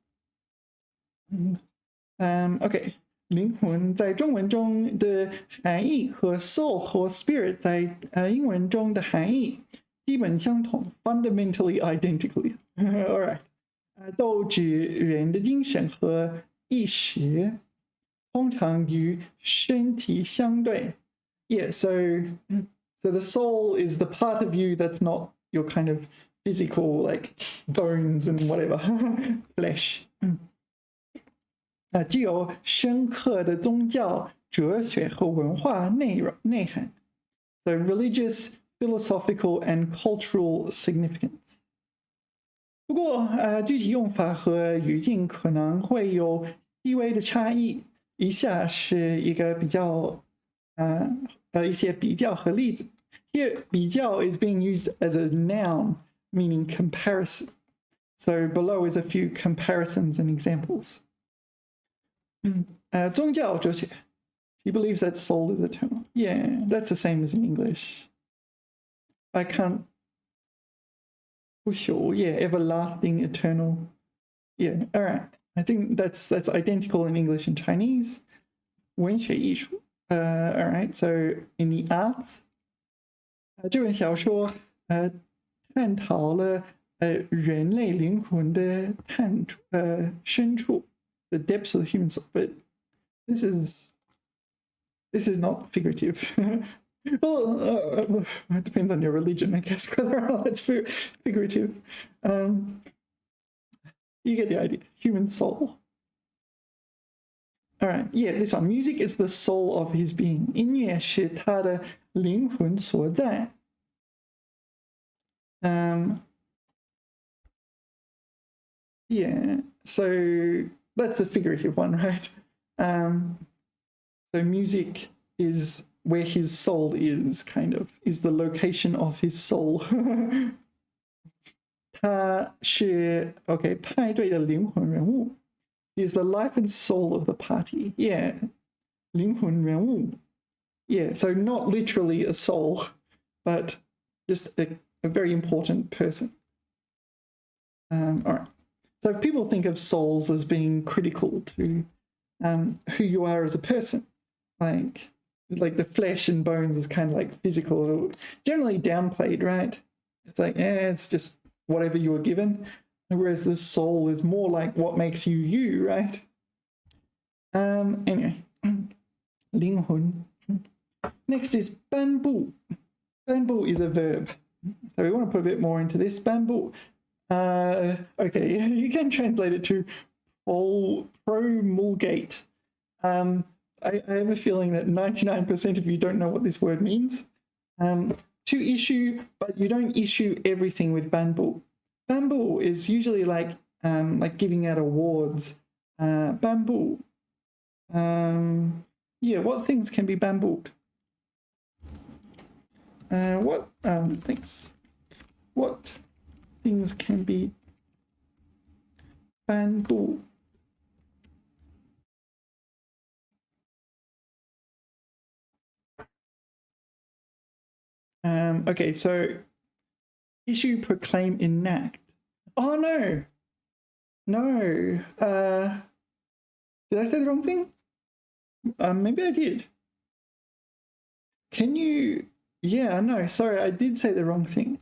OK， 灵魂在中文中的含义和 soul 和 spirit 在英文中的含义基本相同 ，fundamentally identically. All right， 都指人的精神和意识，通常与身体相对。Yeah, so the soul is the part of you that's not your kind of physical, like bones and whatever, flesh. 具有深刻的宗教、哲学和文化内涵。So religious, philosophical, and cultural significance. 不过具体用法和语境可能会有细微的差异。以下是一个比较一些比较和例子。Here, 比较 is being used as a noun, meaning comparison. So below is a few comparisons and examples. 宗教哲学 He believes that soul is eternal. Yeah, that's the same as in English. I can't. 不朽 yeah, everlasting, eternal. Yeah, all right. I think that's identical in English and Chinese. 文学艺术 all right, so in the arts. 这本小说探讨了人类灵魂的深处 the depths of the human soul, but this is not figurative. Well, it depends on your religion, I guess, whether or not it's figurative. You get the idea. Human soul. All right, yeah, this one. Music is the soul of his being. 音乐是他的灵魂所在。Yeah, so that's the figurative one, right? So music is where his soul is, kind of, is the location of his soul. 他是 OK 派对的灵魂人物。He is the life and soul of the party. Yeah, 灵魂人物. Yeah, so not literally a soul, but just a very important person. All right. So people think of souls as being critical to who you are as a person. Like the flesh and bones is kind of like physical, generally downplayed, right? It's like, it's just whatever you were given. Whereas the soul is more like what makes you you, right? Anyway, 灵魂. Next is 颁布. 颁布 is a verb. So we want to put a bit more into this. 颁布. Okay, you can translate it to promulgate. I have a feeling that 99% of you don't know what this word means. To issue, but you don't issue everything with 颁布. 颁布 is usually like giving out awards. 颁布. Yeah, what things can be 颁布? What things? What things can be 颁布? Okay, so issue, proclaim, enact. Oh no! No. Did I say the wrong thing? Maybe I did. Can you... Yeah, no, sorry, I did say the wrong thing.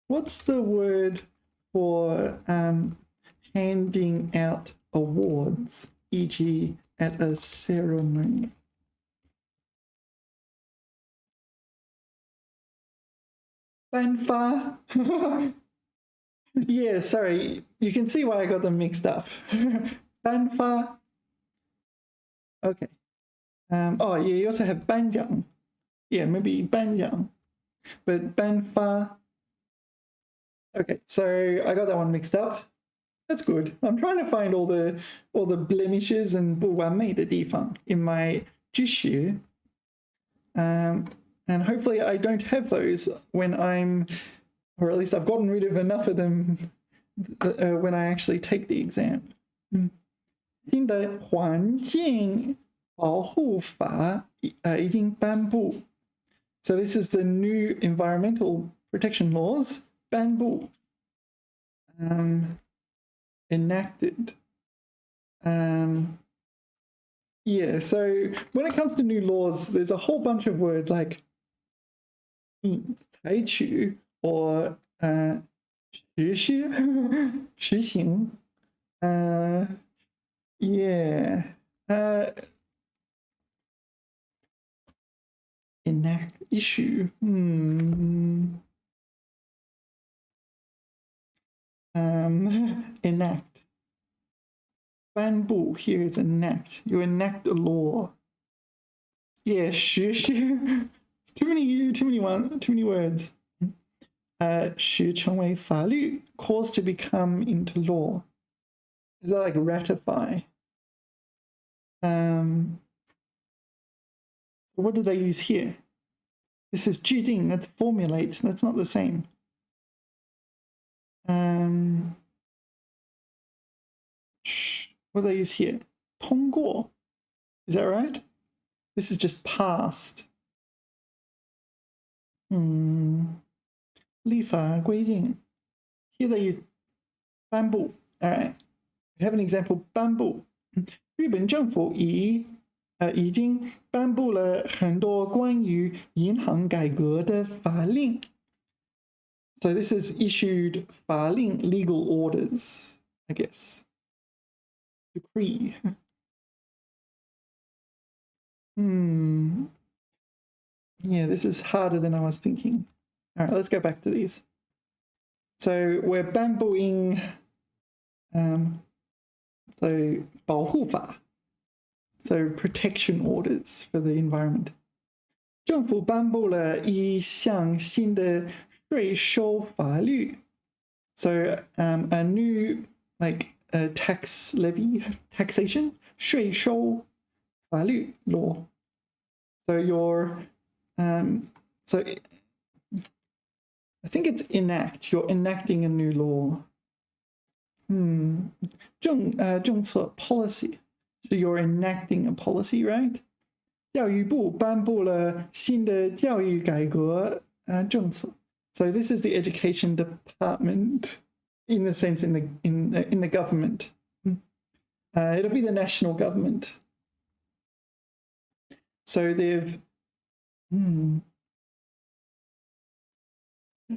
What's the word for handing out awards, e.g. at a ceremony? Banfa? Yeah, sorry, you can see why I got them mixed up. Banfa? Okay. Oh, yeah, you also have 颁奖. Yeah, maybe 颁奖. But 颁发. Okay, so I got that one mixed up. That's good. I'm trying to find all the blemishes and 不完美的地方 in my 知识. And hopefully I don't have those when I'm, or at least I've gotten rid of enough of them when I actually take the exam. 新的环境保护法已经颁布. So this is the new environmental protection laws, 颁布. Enacted. Yeah, so when it comes to new laws, there's a whole bunch of words like 采取 or 实施, 实行. Yeah. Enact, issue. Enact. 颁布 here is enact. You enact a law. Yeah, 实施. Too many words. 使成为法律 cause to become into law. Is that like ratify? What do they use here? This is 制定, that's formulate, that's not the same. What do they use here? 通过. Is that right? This is just past. 立法规定. Here they use 颁布. All right. We have an example. 颁布. 日本政府已经颁布了很多关于银行改革的法令. So this is issued 法令 legal orders, I guess. Decree. Yeah, this is harder than I was thinking. All right, let's go back to these. So we're 颁布 so 保护法. So protection orders for the environment. 政府颁布了一项新的税收法律. So a new tax levy, taxation, 税收法律 law. So you're so I think it's enact. You're enacting a new law. 政策 policy. So you're enacting a policy, right? 教育部颁布了新的教育改革政策. So this is the education department, in the sense in the government. It'll be the national government. So they've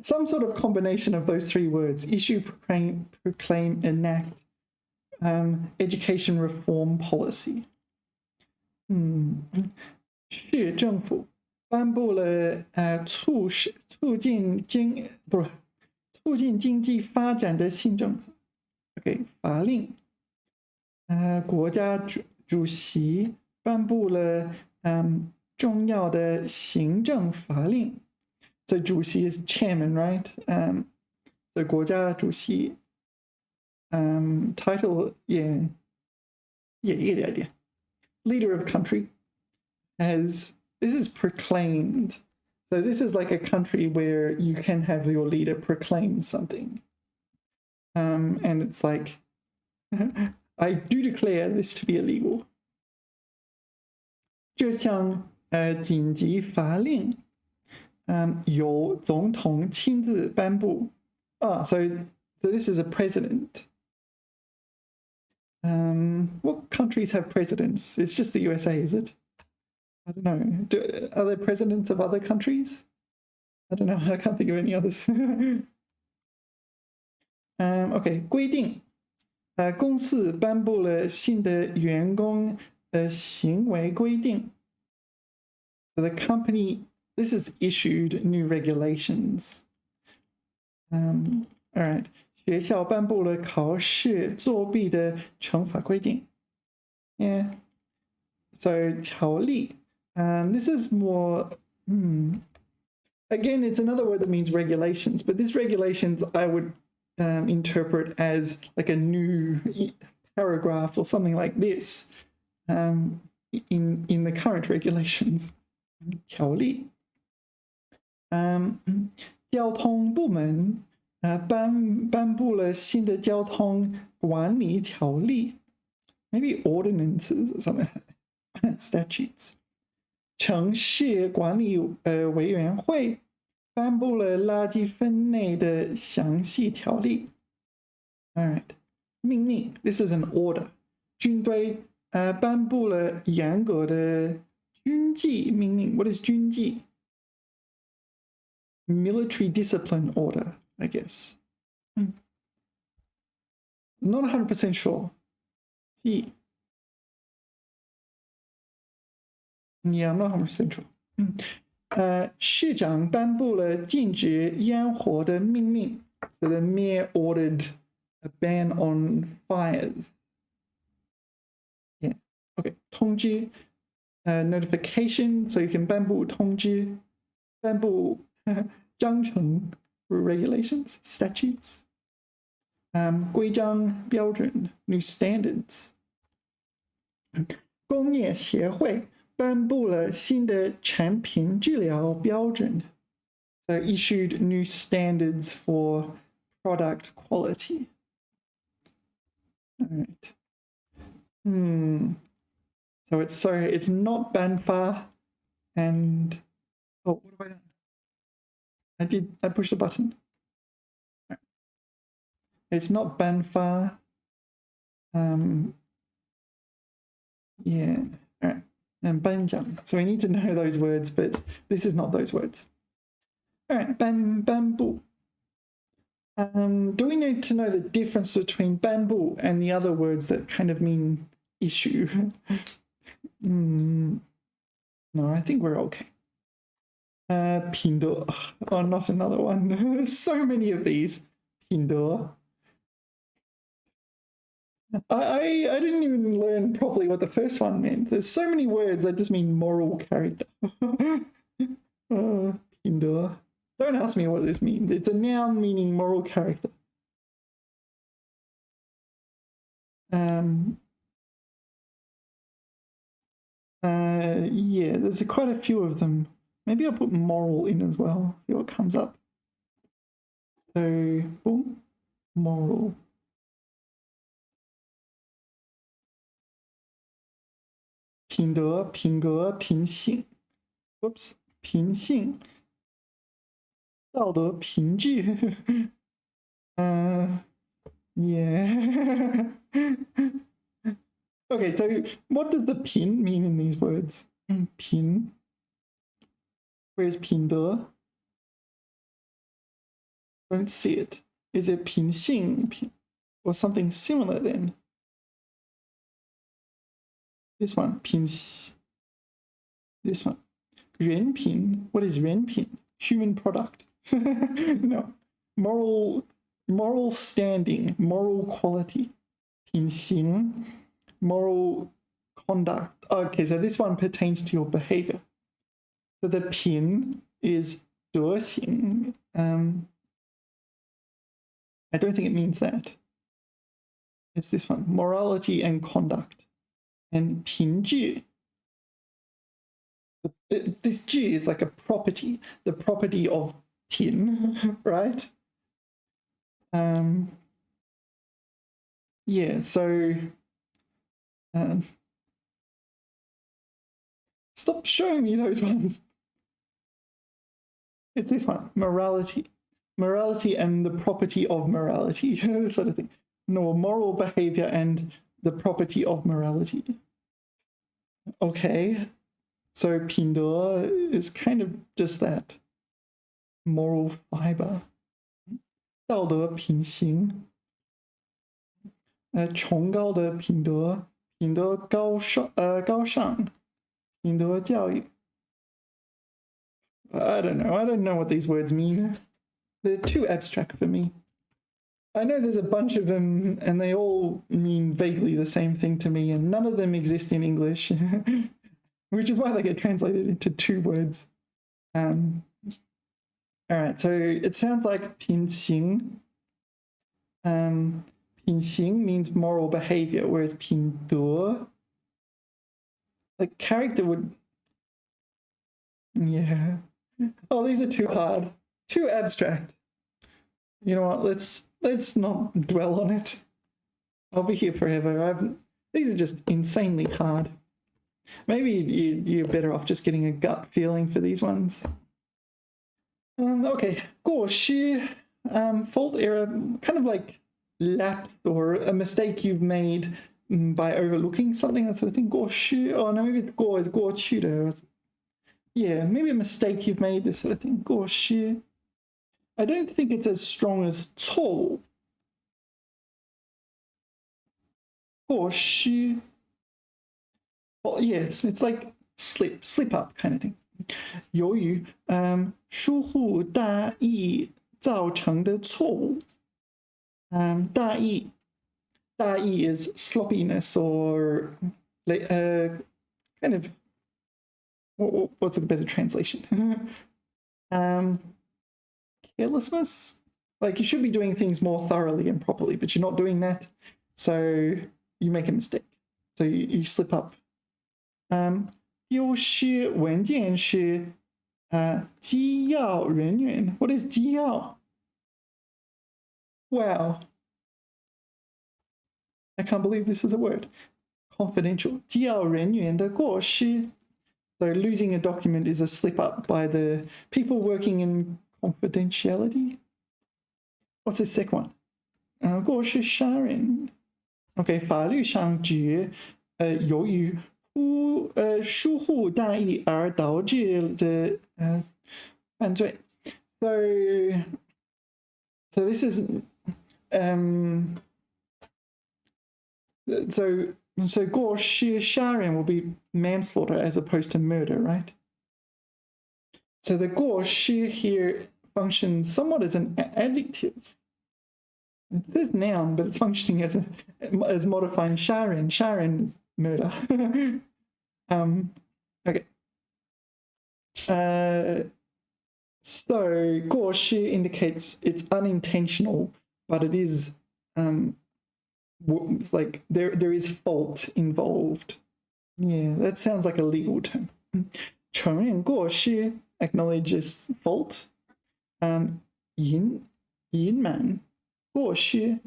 some sort of combination of those three words: issue, proclaim, enact. Education reform policy. 市政府颁布了促进经济发展的新政策。OK， 法令。国家主席颁布了重要的行政法令。So 主席 is chairman, right? So 国家主席。Title, yeah, you get the idea. Leader of country this is proclaimed. So this is like a country where you can have your leader proclaim something. And it's like, I do declare this to be illegal. 这项紧急法令由总统亲自颁布. So this is a president. What countries have presidents? It's just the USA, is it? I don't know. Are there presidents of other countries? I don't know. I can't think of any others. Okay, 规定。公司颁布了新的员工行为规定. So the company, this is issued new regulations. All right. 学校颁布了考试作弊的惩罚规定. Yeah. So 条例. This is more. Again, it's another word that means regulations, but this regulations I would interpret as like a new paragraph or something like this in the current regulations. 条例，交通部门颁布了新的交通管理条例 ，maybe ordinances or something, statutes. 城市管理委员会颁布了垃圾分类的详细条例。All right. 命令 ，this is an order. 军队颁布了严格的军纪命令。What is 军纪 ？Military discipline order, I guess. Not 100% sure. 纪 Yeah, I'm not 100% sure. 市长颁布了禁止烟火的命令。So the mayor ordered a ban on fires. Yeah. Okay. 通知 notification. So you can 颁布通知，颁布章程 regulations, statutes. 规章标准 new standards. 工业协会颁布了新的产品质量标准 So issued new standards for product quality. All right. So it's not Banfa and what have I done? I pushed the button. Right. It's not Banfa. Yeah. All right. And Banjiang. So we need to know those words, but this is not those words. All right, bamboo. Do we need to know the difference between bamboo and the other words that kind of mean issue? No, I think we're okay. Pindo. Oh, not another one. So many of these. Pindo. I didn't even learn properly what the first one meant. There's so many words that just mean moral character. Pindo. Don't ask me what this means. It's a noun meaning moral character. Yeah, there's quite a few of them. Maybe I'll put moral in as well. See what comes up. So, boom, moral. 品德、品格、品性 ，Oops， 品性。道德品质 yeah. Okay, so what does the 品 mean in these words? 品 Where's 品德 Don't see it. Is it 品性 or something similar then? This one, 品 This one. 人品 What is 人品 Human product. No. Moral standing, moral quality. 品行 moral conduct. Okay, so this one pertains to your behavior. So the 品 is 德行. I don't think it means that. It's this one, morality and conduct. And 品质. This 质 is like a property, the property of 品, right? Yeah, so stop showing me those ones. It's this one, morality. Morality and the property of morality, sort of thing. No, moral behavior and the property of morality. Okay, so 品德 is kind of just that. Moral fiber. 道德品行。崇高的品德，品德高尚，品德教育。I don't know what these words mean. They're too abstract for me. I know there's a bunch of them and they all mean vaguely the same thing to me, and none of them exist in English, which is why they get translated into two words. All right, so it sounds like 品行品行means moral behavior, whereas 品德, like character would, yeah. Oh, these are too hard, too abstract. You know what? Let's not dwell on it. I'll be here forever. These are just insanely hard. Maybe you're better off just getting a gut feeling for these ones. Okay, 过失, fault, error, kind of like lapse or a mistake you've made by overlooking something, that sort of thing. 过失, oh no, maybe 过 is 过去的. Yeah, maybe a mistake you've made, this sort of thing. 过失. I don't think it's as strong as 错误. 过失. Well, yes, it's like slip up kind of thing. 由于疏忽大意造成的错误。大意 is sloppiness or kind of, what's a better translation? Carelessness? Like you should be doing things more thoroughly and properly, but you're not doing that, so you make a mistake. So you slip up. 丢失文件是机要人员. What is 机要? Wow. I can't believe this is a word. Confidential. 机要人员的过失. So losing a document is a slip up by the people working in confidentiality. What's the second one? 过失杀人. Okay, 法律上指由于疏忽大意而导致的犯罪. So this is so 过失杀人 will be manslaughter as opposed to murder, right? So the 过失 here functions somewhat as an adjective. It says noun, but it's functioning as modifying 杀人. 杀人 is murder. Okay. So 过失 indicates it's unintentional, but it is like there is fault involved. Yeah, that sounds like a legal term. 承认过失 acknowledges fault. 隐瞒过失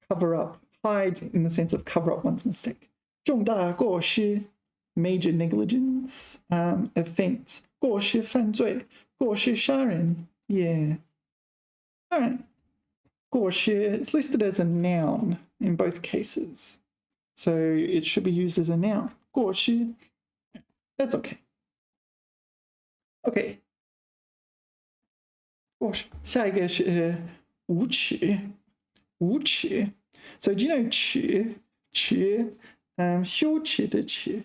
cover up, hide in the sense of cover up one's mistake. 重大过失 major negligence, offense. 过失犯罪 过失杀人. Yeah. All right. 过失, it's listed as a noun in both cases, so it should be used as a noun. 过失, that's okay. Okay. 过失，下一个是无耻，无耻。So do you know 耻？耻，羞耻的耻。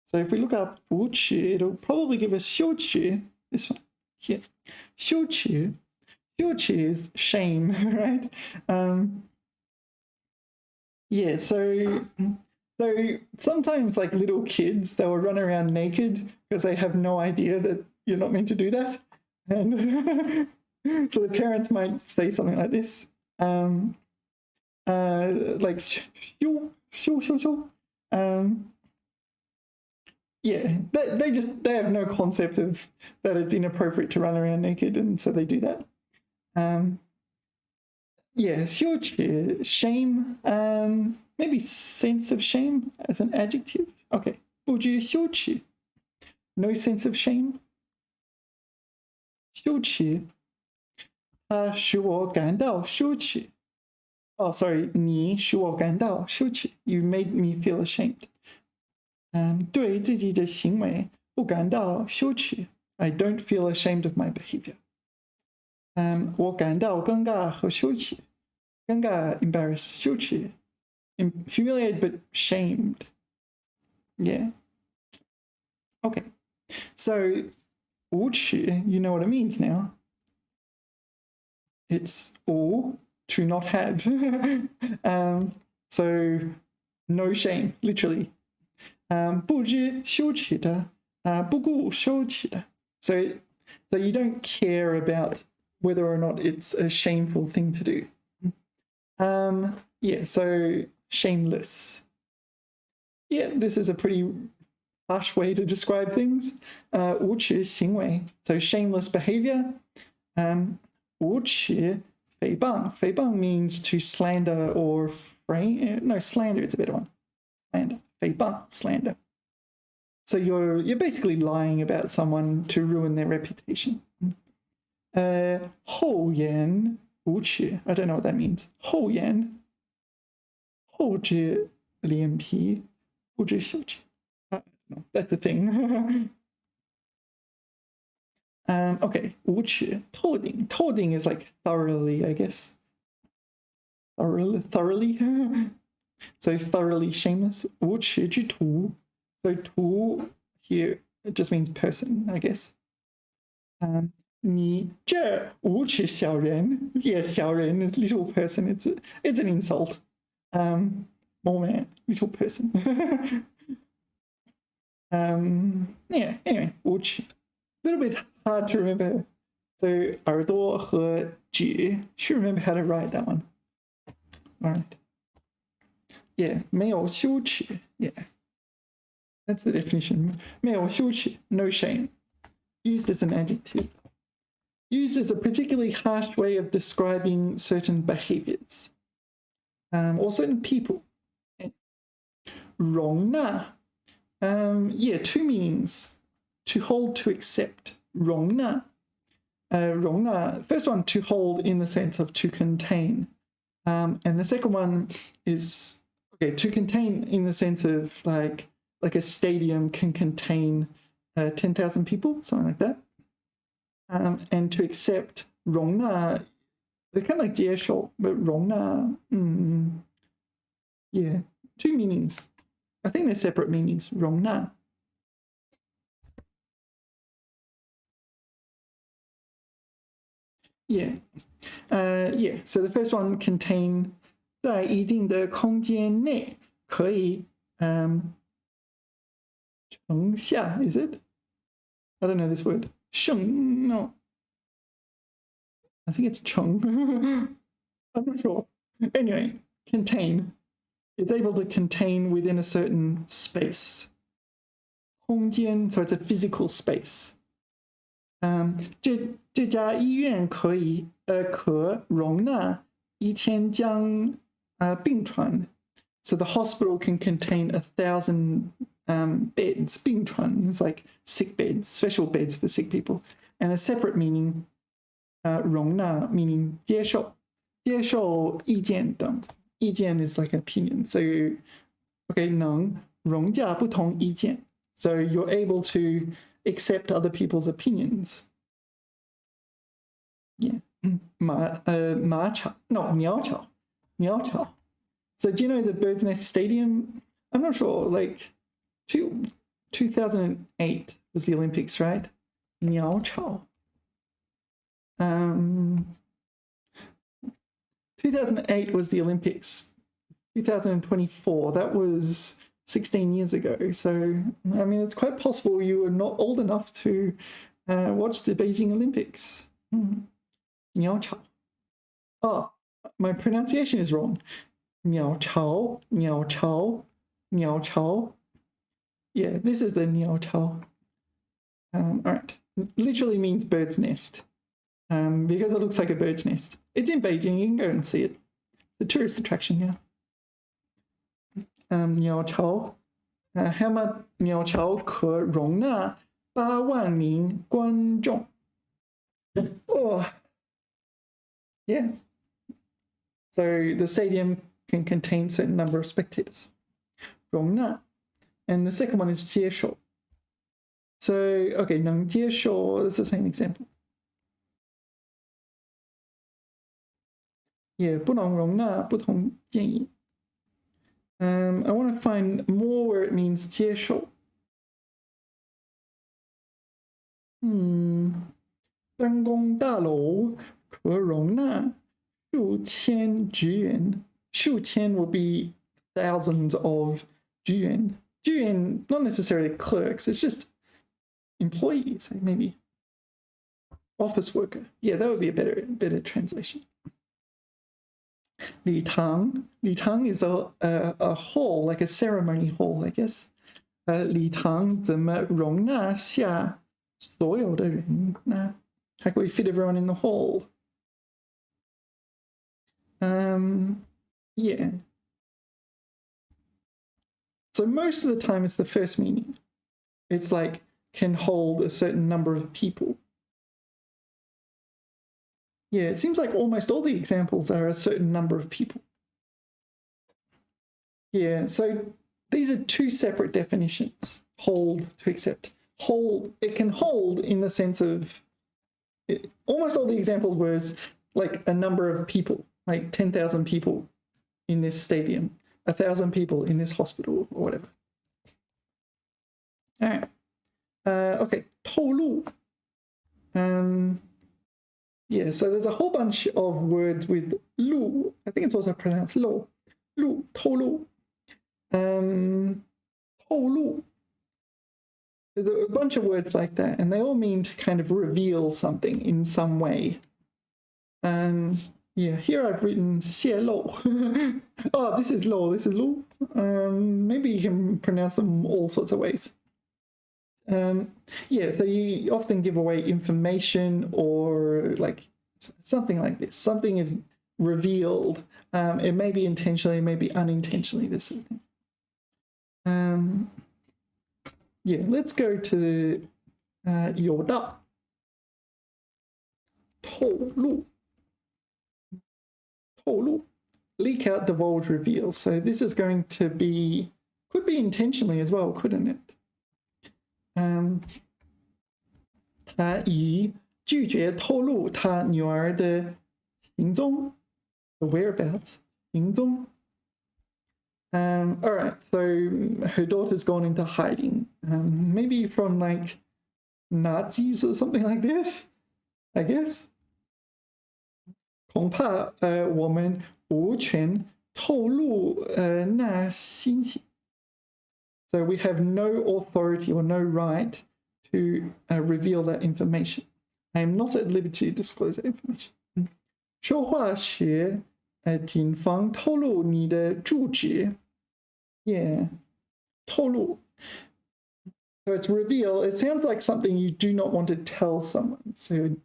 So if we look up 无耻, it'll probably give us 羞耻. This one here. 羞耻. 羞耻 is shame, right? Yeah, so sometimes like little kids, they will run around naked because they have no idea that you're not meant to do that. And so the parents might say something like this. Like 羞. Yeah, they have no concept of that it's inappropriate to run around naked, and so they do that. Yeah, 羞耻, shame, maybe sense of shame as an adjective. Okay, 不知羞耻, no sense of shame. 羞耻, 它使我感到羞耻. Oh, sorry, 你使我感到羞耻. You made me feel ashamed. 对自己的行为不感到羞耻. I don't feel ashamed of my behavior. 我感到尴尬和羞耻. 尴尬 embarrassed, 羞耻 humiliated but shamed. Yeah. Okay. So 无耻, you know what it means now. It's 无 to not have. So no shame, literally. 不知羞耻的, 不顾羞耻的. So you don't care about whether or not it's a shameful thing to do. Yeah, so shameless. Yeah, this is a pretty harsh way to describe things. 无耻行为, so shameless behavior. 无耻诽谤. 诽谤 means to slander or frame. No, slander is a better one. Slander. 诽谤, slander. So you're basically lying about someone to ruin their reputation. 厚颜无耻. I don't know what that means. 厚颜. 厚着脸皮. 不知羞耻. No, that's a thing. Okay, 无耻, 透顶. 透顶 is like thoroughly, I guess. Thoroughly. So thoroughly shameless. 无耻之徒. So 徒 here, it just means person, I guess. 你这无耻小人. Yeah, 小人 is little person. It's an insult. Small man, little person. Yeah, anyway, 无耻. A little bit hard to remember. So 耳朵和指, should remember how to write that one. All right. Yeah, 没有羞耻. Yeah, that's the definition. 没有羞耻, no shame. Used as an adjective. Used as a particularly harsh way of describing certain behaviors or certain people. 容纳. Yeah, two meanings. To hold, to accept. 容纳. 容納, first one, to hold in the sense of to contain. And the second one is, okay, to contain in the sense of like a stadium can contain 10,000 people, something like that. And to accept, 容纳, they're kind of like 接受, but 容纳, yeah, two meanings. I think they're separate meanings. 容纳. Yeah. Yeah. So the first one, contain, 在一定的空间内可以盛下, is it? I don't know this word. 盛, no. I think it's 盛. I'm not sure. Anyway, contain. It's able to contain within a certain space. 空间, so it's a physical space. 这家医院可容纳1000张病床. So the hospital can contain 1,000 beds. 病床 is like sick beds, special beds for sick people. And a separate meaning, 容纳 meaning 接受意见等. 意见 is like an opinion. So, okay, 能容驾不同意见. So you're able to accept other people's opinions. Yeah. 马场, no, 鸟巢. So do you know the Bird's Nest Stadium? I'm not sure, like 2008 was the Olympics, right? 鸟巢. 2008 was the Olympics. 2024, that was 16 years ago. So, I mean, it's quite possible you were not old enough to watch the Beijing Olympics. 鸟巢. Oh, my pronunciation is wrong. 鸟巢. Yeah, this is the 鸟巢. All right. Literally means bird's nest. Because it looks like a bird's nest. It's in Beijing, you can go and see it. It's a tourist attraction, yeah. 鸟巢. Hammer 鸟巢可容纳8万名观众. Oh. Yeah. So the stadium can contain a certain number of spectators. 容纳. And the second one is 接受. So, okay, 能接受, that's the same example. Yeah, 不能容纳不同建议. I want to find more where it means 接受. 办公大楼可容纳数千职员. 数千 will be thousands of 职员. 职员 not necessarily clerks, it's just employees, maybe. office worker. Yeah, that would be a better translation. 礼堂 is a hall, like a ceremony hall, I guess. 礼堂怎么容纳下所有的人呢？ How can we fit everyone in the hall? Yeah. So most of the time it's the first meaning. It's like can hold a certain number of people. Yeah, it seems like almost all the examples are a certain number of people. Yeah, so these are two separate definitions. Hold to accept. Hold, it can hold in the sense of, almost all the examples were like a number of people, like 10,000 people in this stadium, 1,000 people in this hospital or whatever. All right. Okay, 透露. Yeah, so there's a whole bunch of words with lu. I think it's also pronounced lo. Lu, 透露. 透露. There's a bunch of words like that, and they all mean to kind of reveal something in some way. Yeah, here I've written 泄露. Oh, this is lo, this is lu. Maybe you can pronounce them all sorts of ways. Yeah, so you often give away information or like something like this. Something is revealed. It may be intentionally, it may be unintentionally, this sort of thing. Yeah, let's go to 有道. 透露. 透露. Leak out, divulge, reveal. So this is going to be, could be intentionally as well, couldn't it? 他已拒绝透露他女儿的行踪 the whereabouts 行踪 all right, so her daughter's gone into hiding, maybe from like Nazis or something like this, I guess. 恐怕我们无权透露那信息 So we have no authority or no right to reveal that information. I am not at liberty to disclose that information. 说话时，警方透露你的住址。Yeah, 透露. So it's reveal. It sounds like something you do not want to tell someone. So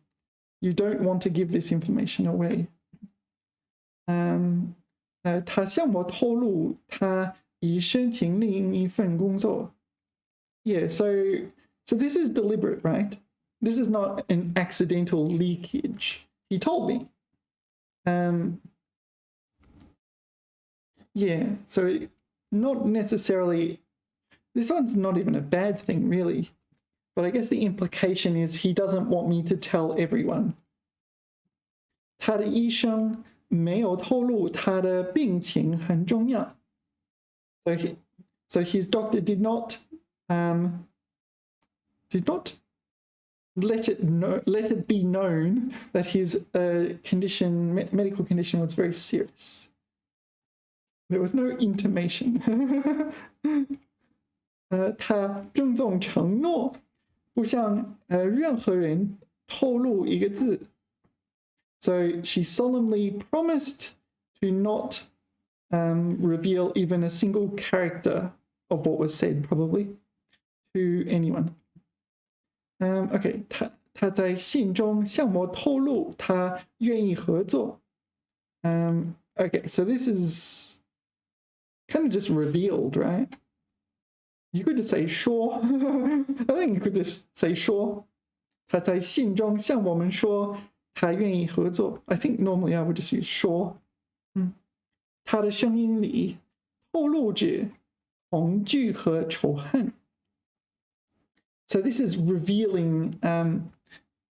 you don't want to give this information away. 他向我透露他已申请另一份工作. Yeah, so this is deliberate, right? This is not an accidental leakage. He told me. Yeah, so not necessarily, this one's not even a bad thing, really. But I guess the implication is he doesn't want me to tell everyone. 他的医生没有透露他的病情很重要. So his doctor did not let it be known that his medical condition was very serious. There was no intimation. 他郑重承诺不向任何人透露一个字. So she solemnly promised to not reveal even a single character of what was said, probably, to anyone. Okay, 他在信中向我透露他愿意合作. Okay, so this is kind of just revealed, right? You could just say 说. I think you could just say 说. 他在信中向我们说他愿意合作. I think normally I would just use 说. 他的声音里透露着恐惧和仇恨. So this is revealing,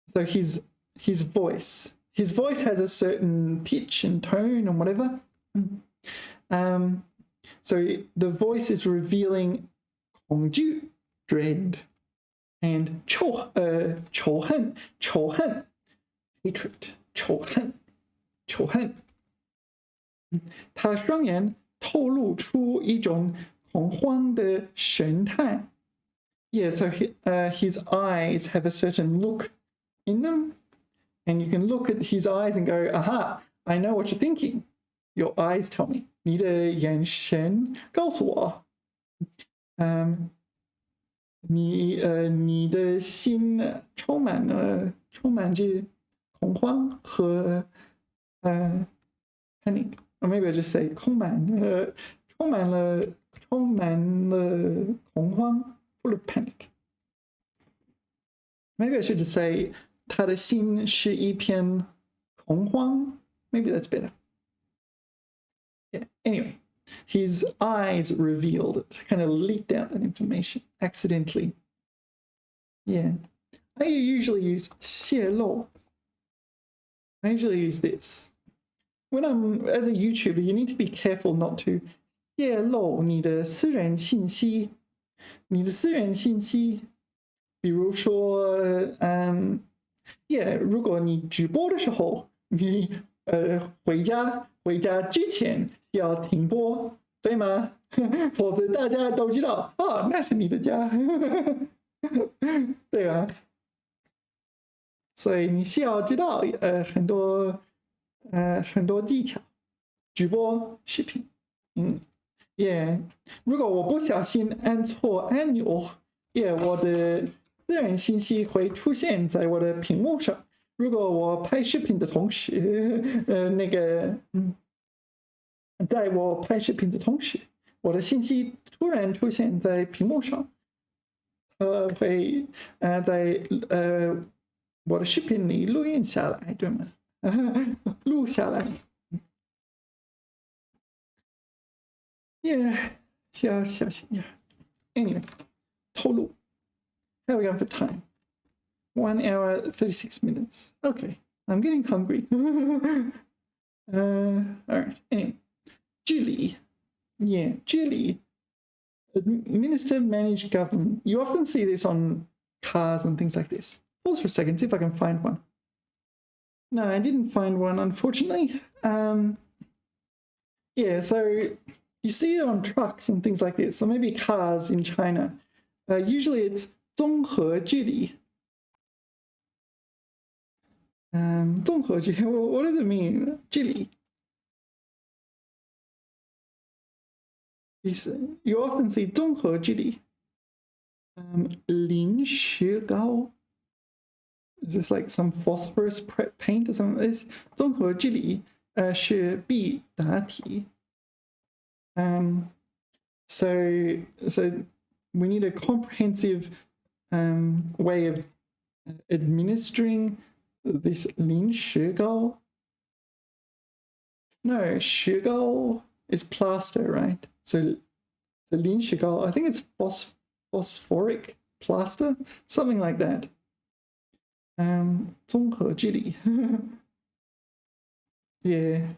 so his voice. His voice has a certain pitch and tone and whatever. So the voice is revealing 恐惧, dread, and 仇恨, hatred, 仇恨. 他双眼透露出一种恐慌的神态. Yeah, so his eyes have a certain look in them. And you can look at his eyes and go, aha, I know what you're thinking. Your eyes tell me. 你的眼神告诉我。你的心充满着恐慌和panic. Or maybe I just say 充满了恐慌 full of panic. Maybe I should just say 他的心是一片恐慌. Maybe that's better. Yeah. Anyway, his eyes revealed, kind of leaked out that information accidentally. Yeah. I usually use 泄露. I usually use this. When I'm, as a YouTuber, you need to be careful not to 泄露你的私人信息。你的私人信息，比如说，如果你直播的时候，你回家之前要停播，对吗？否则大家都知道，哦，那是你的家，对吧？所以你需要知道很多技巧，直播视频，如果我不小心按错按钮，我的私人信息会出现在我的屏幕上。如果我拍视频的同时，在我拍视频的同时，我的信息突然出现在屏幕上，会在我的视频里录音下来，对吗？录下来。需要小心呀。Anyway, 透露。How are we going for time? 1 hour, 36 minutes. Okay, I'm getting hungry. All right, anyway. 治理. Yeah, 治理. Administer, manage, govern. You often see this on cars and things like this. Pause for a second, see if I can find one. No, I didn't find one, unfortunately. So you see it on trucks and things like this, or maybe cars in China. Usually it's 综合治理. 综合治理, what does it mean? 治理. You often see 综合治理. 临时膏. Is this like some phosphorus paint or something like this? 综合治理是必答题. So we need a comprehensive way of administering this 临时膏. No, 石膏 is plaster, right? So the 临时膏, I think it's phosphoric plaster, something like that. 综合治理. Yeah,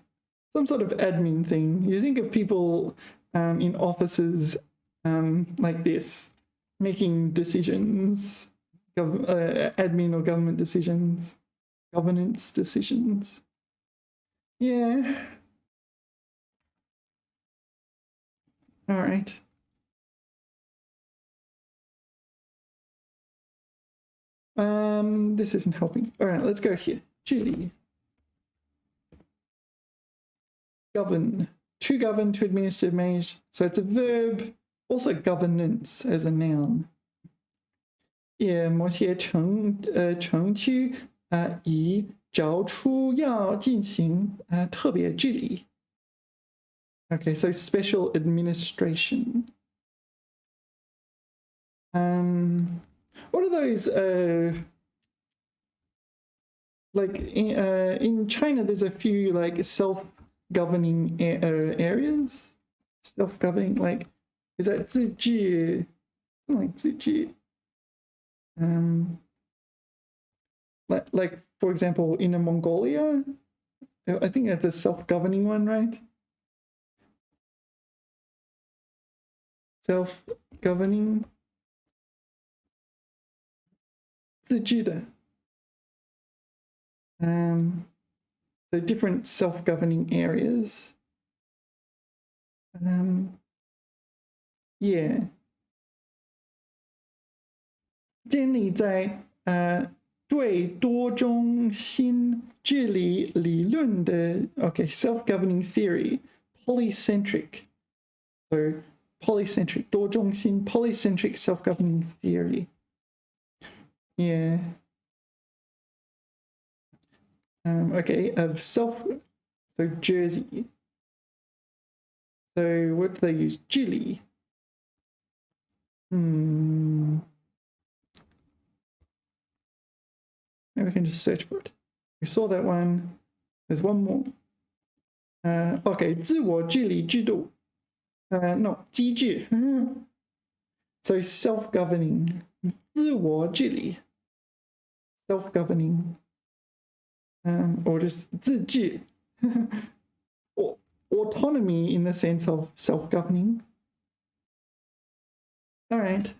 some sort of admin thing. You think of people in offices like this, making decisions, admin or government decisions, governance decisions. Yeah. All right. This isn't helping. All right, let's go here. 治理. Govern. To govern, to administer, manage. So it's a verb. Also governance as a noun. 某些城区已找出要进行特别治理. Okay, so special administration. What are those? Like in China, there's a few like self-governing areas. Self-governing, like, is that 自治? Like 自治. Like for example, in Mongolia, I think that's a self-governing one, right? Self-governing. 自治的. So different self-governing areas. Yeah. 建立在对多中心治理理论的 self-governing theory, polycentric. So polycentric, 多中心 polycentric self-governing theory. Yeah. Of self, so Jersey. So what do they use? Chile. Maybe we can just search for it. We saw that one. There's one more.自我治理制度. No, 机制. So self-governing. 自我治理. Self-governing. Or just 自治. Autonomy in the sense of self-governing. All right.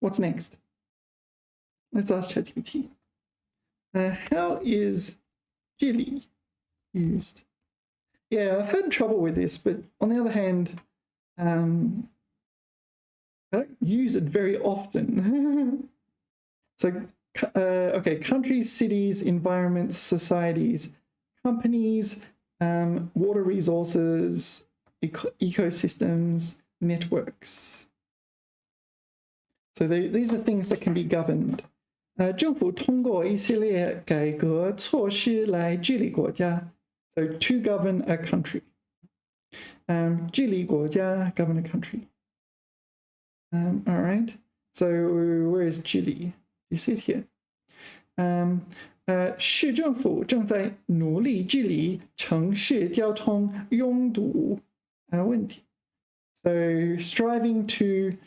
What's next? Let's ask ChatGPT. How is Jilly used? Yeah, I've had trouble with this, but on the other hand, I don't use it very often. So, countries, cities, environments, societies, companies, water resources, ecosystems, networks. So these are things that can be governed. 政府通过一系列改革措施来治理国家. So to govern a country. 治理国家, govern a country. All right. So where is 治理? You see it here. 市政府正在努力治理城市交通拥堵问题. So striving to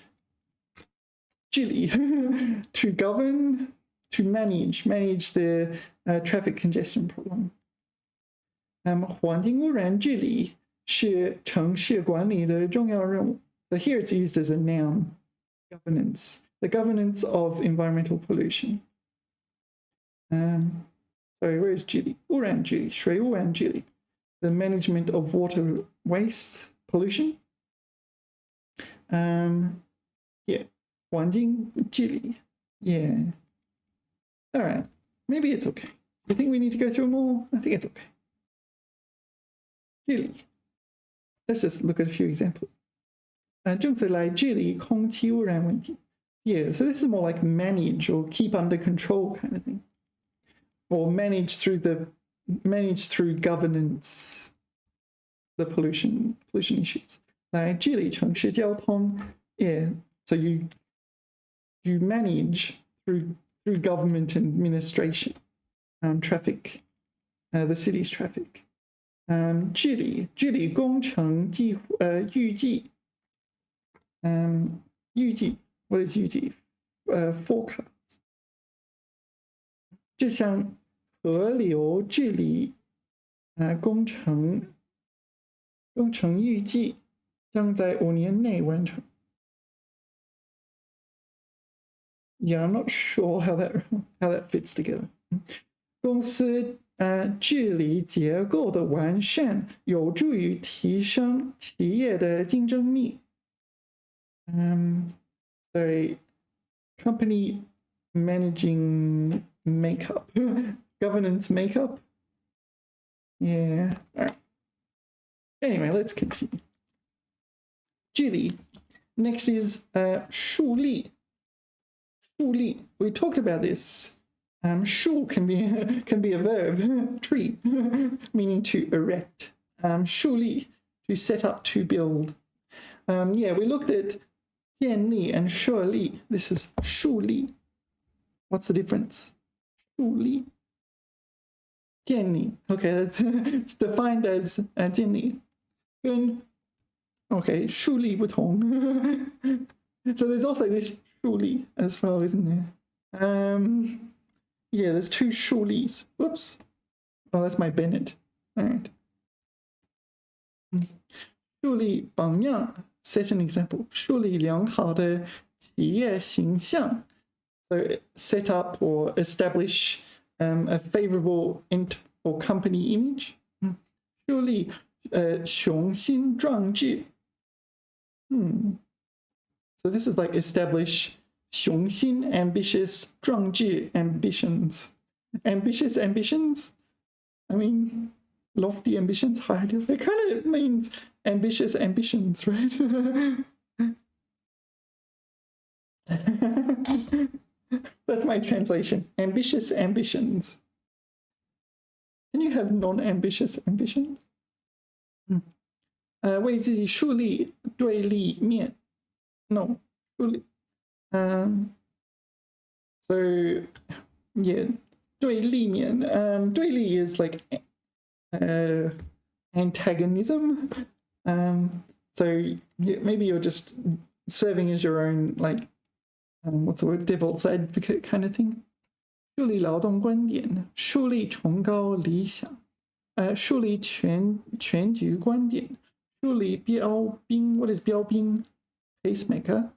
治理 to govern, to manage the traffic congestion problem. 环境污染治理是城市管理的重要任务. So here it's used as a noun, governance, the governance of environmental pollution. Sorry, where is 治理? 污染治理, 水污染治理, the management of water waste pollution. Yeah, 环境治理. Yeah. All right. Maybe it's okay. Do you think we need to go through them all? I think it's okay. 治理. Let's just look at a few examples. 政策来治理空气污染问题. Yeah, so this is more like manage or keep under control kind of thing. Or manage through governance the pollution issues. 来治理城市交通. Yeah, so you manage through government administration, traffic, the city's traffic. 治理工程预计. What is 预计? Forecast. 这项河流治理工程预计将在5年内完成. Yeah, I'm not sure how that fits together. 公司治理结构的完善有助于提升企业的竞争力. Sorry, company managing makeup, governance makeup. Yeah. All right. Anyway, let's continue. 治理. Next is 树立. 树立. We talked about this. 树 can be a verb, tree, meaning to erect. 树立, to set up, to build. Yeah, we looked at 建立 and 设立. This is 树立. What's the difference? 树立. 建立. Okay, it's defined as 建立. Okay, 树立不同. So there's also this 树立 as well, isn't there? Yeah, there's two 树立. Whoops. Oh, that's my Bennett. All right. 树立榜样. Set an example. 树立良好的企业形象. So set up or establish a favorable or company image. 树立雄心壮志. So this is like establish 雄心 ambitious, 壮志 ambitions. Ambitious ambitions? I mean, lofty ambitions, high ideals. It kind of means ambitious ambitions, right? That's my translation. Ambitious ambitions. Can you have non-ambitious ambitions? 为自己树立对立面 No, 树立 So yeah, 对立面 对立 is like antagonism. So yeah, maybe you're just serving as your own, like what's the word, devil's advocate kind of thing. 树立劳动观点，树立崇高理想，树立全局观点，树立标兵。What is 标兵 ？Pacemaker.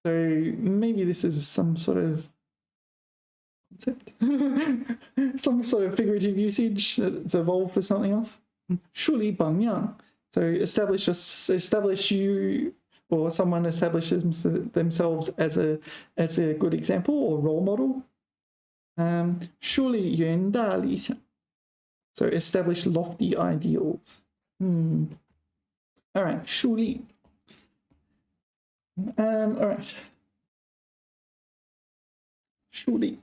So maybe this is some sort of concept, some sort of figurative usage that's evolved for something else. 树立榜样. So establish you or someone establishes themselves as a good example or role model. 树立远大理想. So establish lofty ideals. All right, 树立. All right. 树立.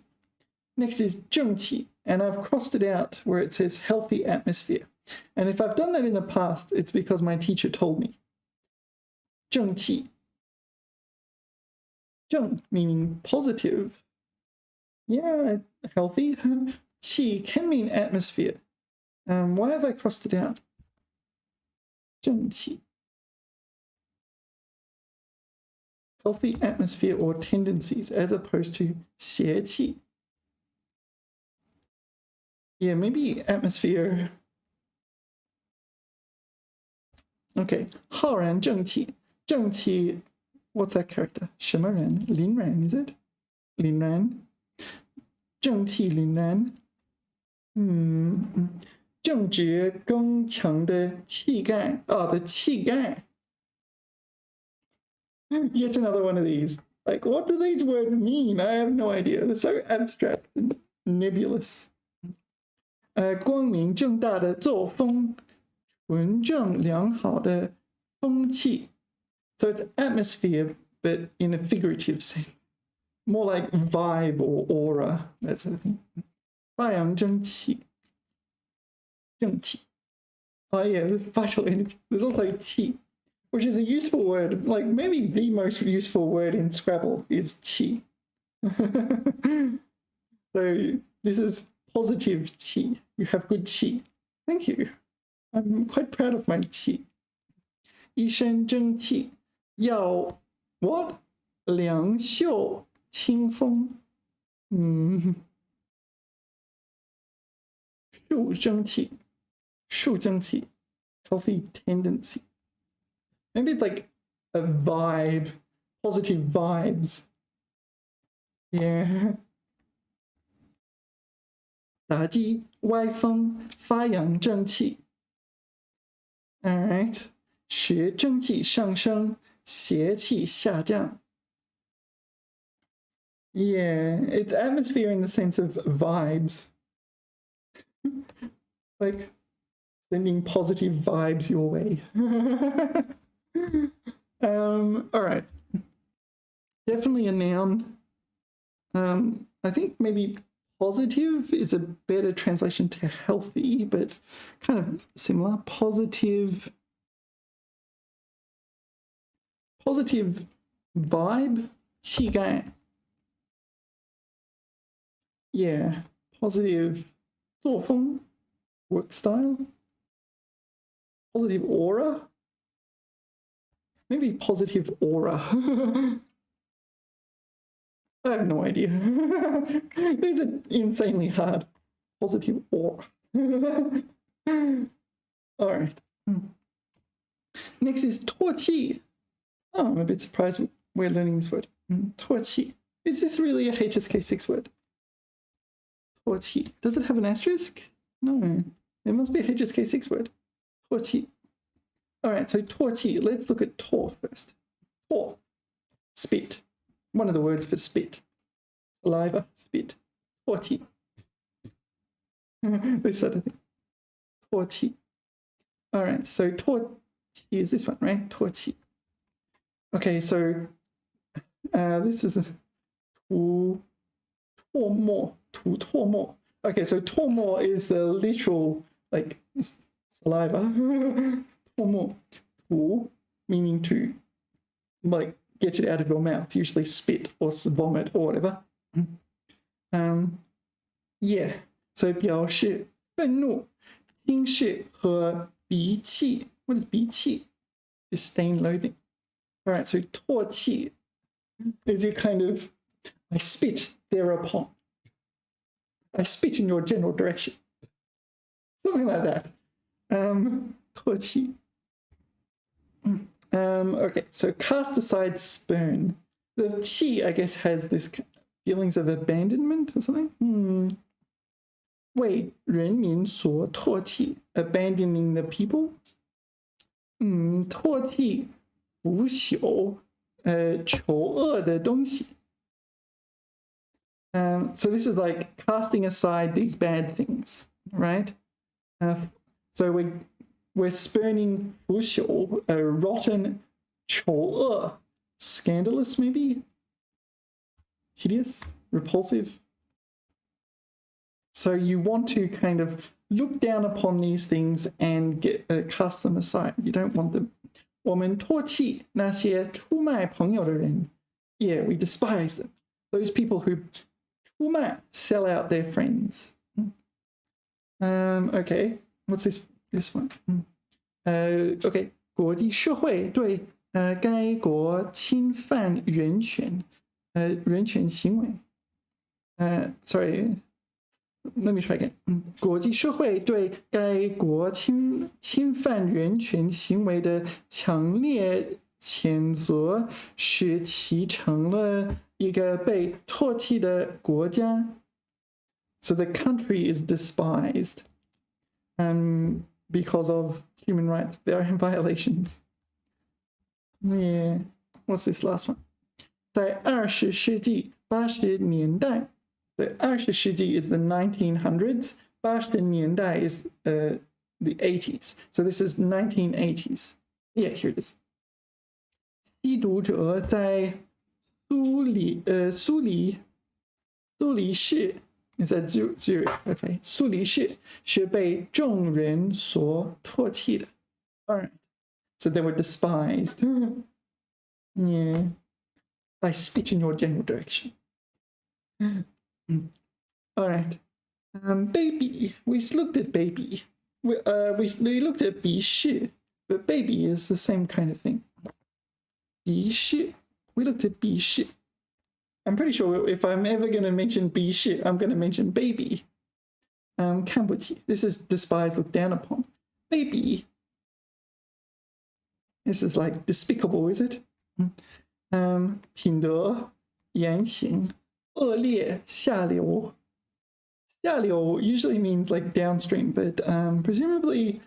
Next is 正气, and I've crossed it out where it says healthy atmosphere. And if I've done that in the past, it's because my teacher told me. 正气. 正 meaning positive. Yeah, healthy. 气 can mean atmosphere. Why have I crossed it out? 正气. Healthy atmosphere or tendencies as opposed to 邪气. Yeah, maybe atmosphere. Okay, 浩然正气. 正气, what's that character? 什么人? Lin Ran, is it? Lin Ran? 正气凛然. 正直刚强的气概. Oh, the 气概. Yet another one of these. Like, what do these words mean? I have no idea. They're so abstract and nebulous. 光明正大的作风，纯正良好的风气. So it's atmosphere, but in a figurative sense. More like vibe or aura, that sort of thing. 发扬正气. 正气. Oh yeah, vital energy. There's also qi, which is a useful word. Like maybe the most useful word in Scrabble is qi. So this is positive qi. You have good qi. Thank you. I'm quite proud of my qi. 一身正气，要 what? 两袖清风。树正气，树正气 healthy tendency. Maybe it's like a vibe, positive vibes. Yeah. 打击歪风，发扬正气。All right. 使正气上升，邪气下降。Yeah, it's atmosphere in the sense of vibes. Like sending positive vibes your way. All right. Definitely a noun. I think maybe positive is a better translation to healthy, but kind of similar. Positive vibe, 气概. Yeah, positive 作风, work style. Positive aura. Maybe positive aura. I have no idea. These are insanely hard. Positive aura. All right. Next is 唾弃. Oh, I'm a bit surprised we're learning this word. 唾弃. Is this really a HSK6 word? 唾弃. Does it have an asterisk? No. It must be a HSK6 word. 唾弃. All right, so 唾弃, let's look at 唾 first. 唾, spit. One of the words for spit. Saliva, spit. 唾弃. This sort of thing. 唾弃. All right, so 唾弃 is this one, right? 唾弃. Okay, so this is 吐沫, 吐唾沫. Okay, so 唾沫 is the literal, like, saliva. 唾沫. 吐 meaning to, like, get it out of your mouth, usually spit or vomit or whatever. Yeah, so 表示愤怒、轻视和鼻气. What is 鼻气? Disdain, loathing. All right, so 唾弃 is your kind of, I spit thereupon. I spit in your general direction. Something like that. 唾弃. Okay, so cast aside, spurn. The chi, I guess, has this feelings of abandonment or something. 为人民所唾弃, abandoning the people. 唾弃腐朽丑恶的东西. So this is like casting aside these bad things, right? So we're spurning 腐朽, rotten, 丑恶, scandalous maybe, hideous, repulsive. So you want to kind of look down upon these things and cast them aside. You don't want them. 我们唾弃那些出卖朋友的人. Yeah, we despise them. Those people who 出卖, sell out their friends. Okay, what's this one? Okay, 国际社会对该国侵犯人权行为. Sorry, let me try again. 国际社会对该国侵犯人权行为的强烈谴责，使其成了一个被唾弃的国家. So the country is despised because of human rights violations. Yeah. What's this last one? 在20世纪80年代, the 20世纪 is the 1900s, 80年代 is the 80s. So this is 1980s. Yeah, here it is. 吸毒者在苏黎市 is at Zurich, okay. 苏黎市是被众人所唾弃的. All right. So they were despised. Yeah. I spit in your general direction. All right. Baby. We looked at baby. We looked at 鄙视, but baby is the same kind of thing. 鄙视. We looked at 鄙视. I'm pretty sure if I'm ever going to mention 鄙视, I'm going to mention baby. 看不起. This is despise, look down upon. Baby. This is like despicable, is it? 品德, 言行, 恶劣, 下流. 下流 usually means like downstream, but presumably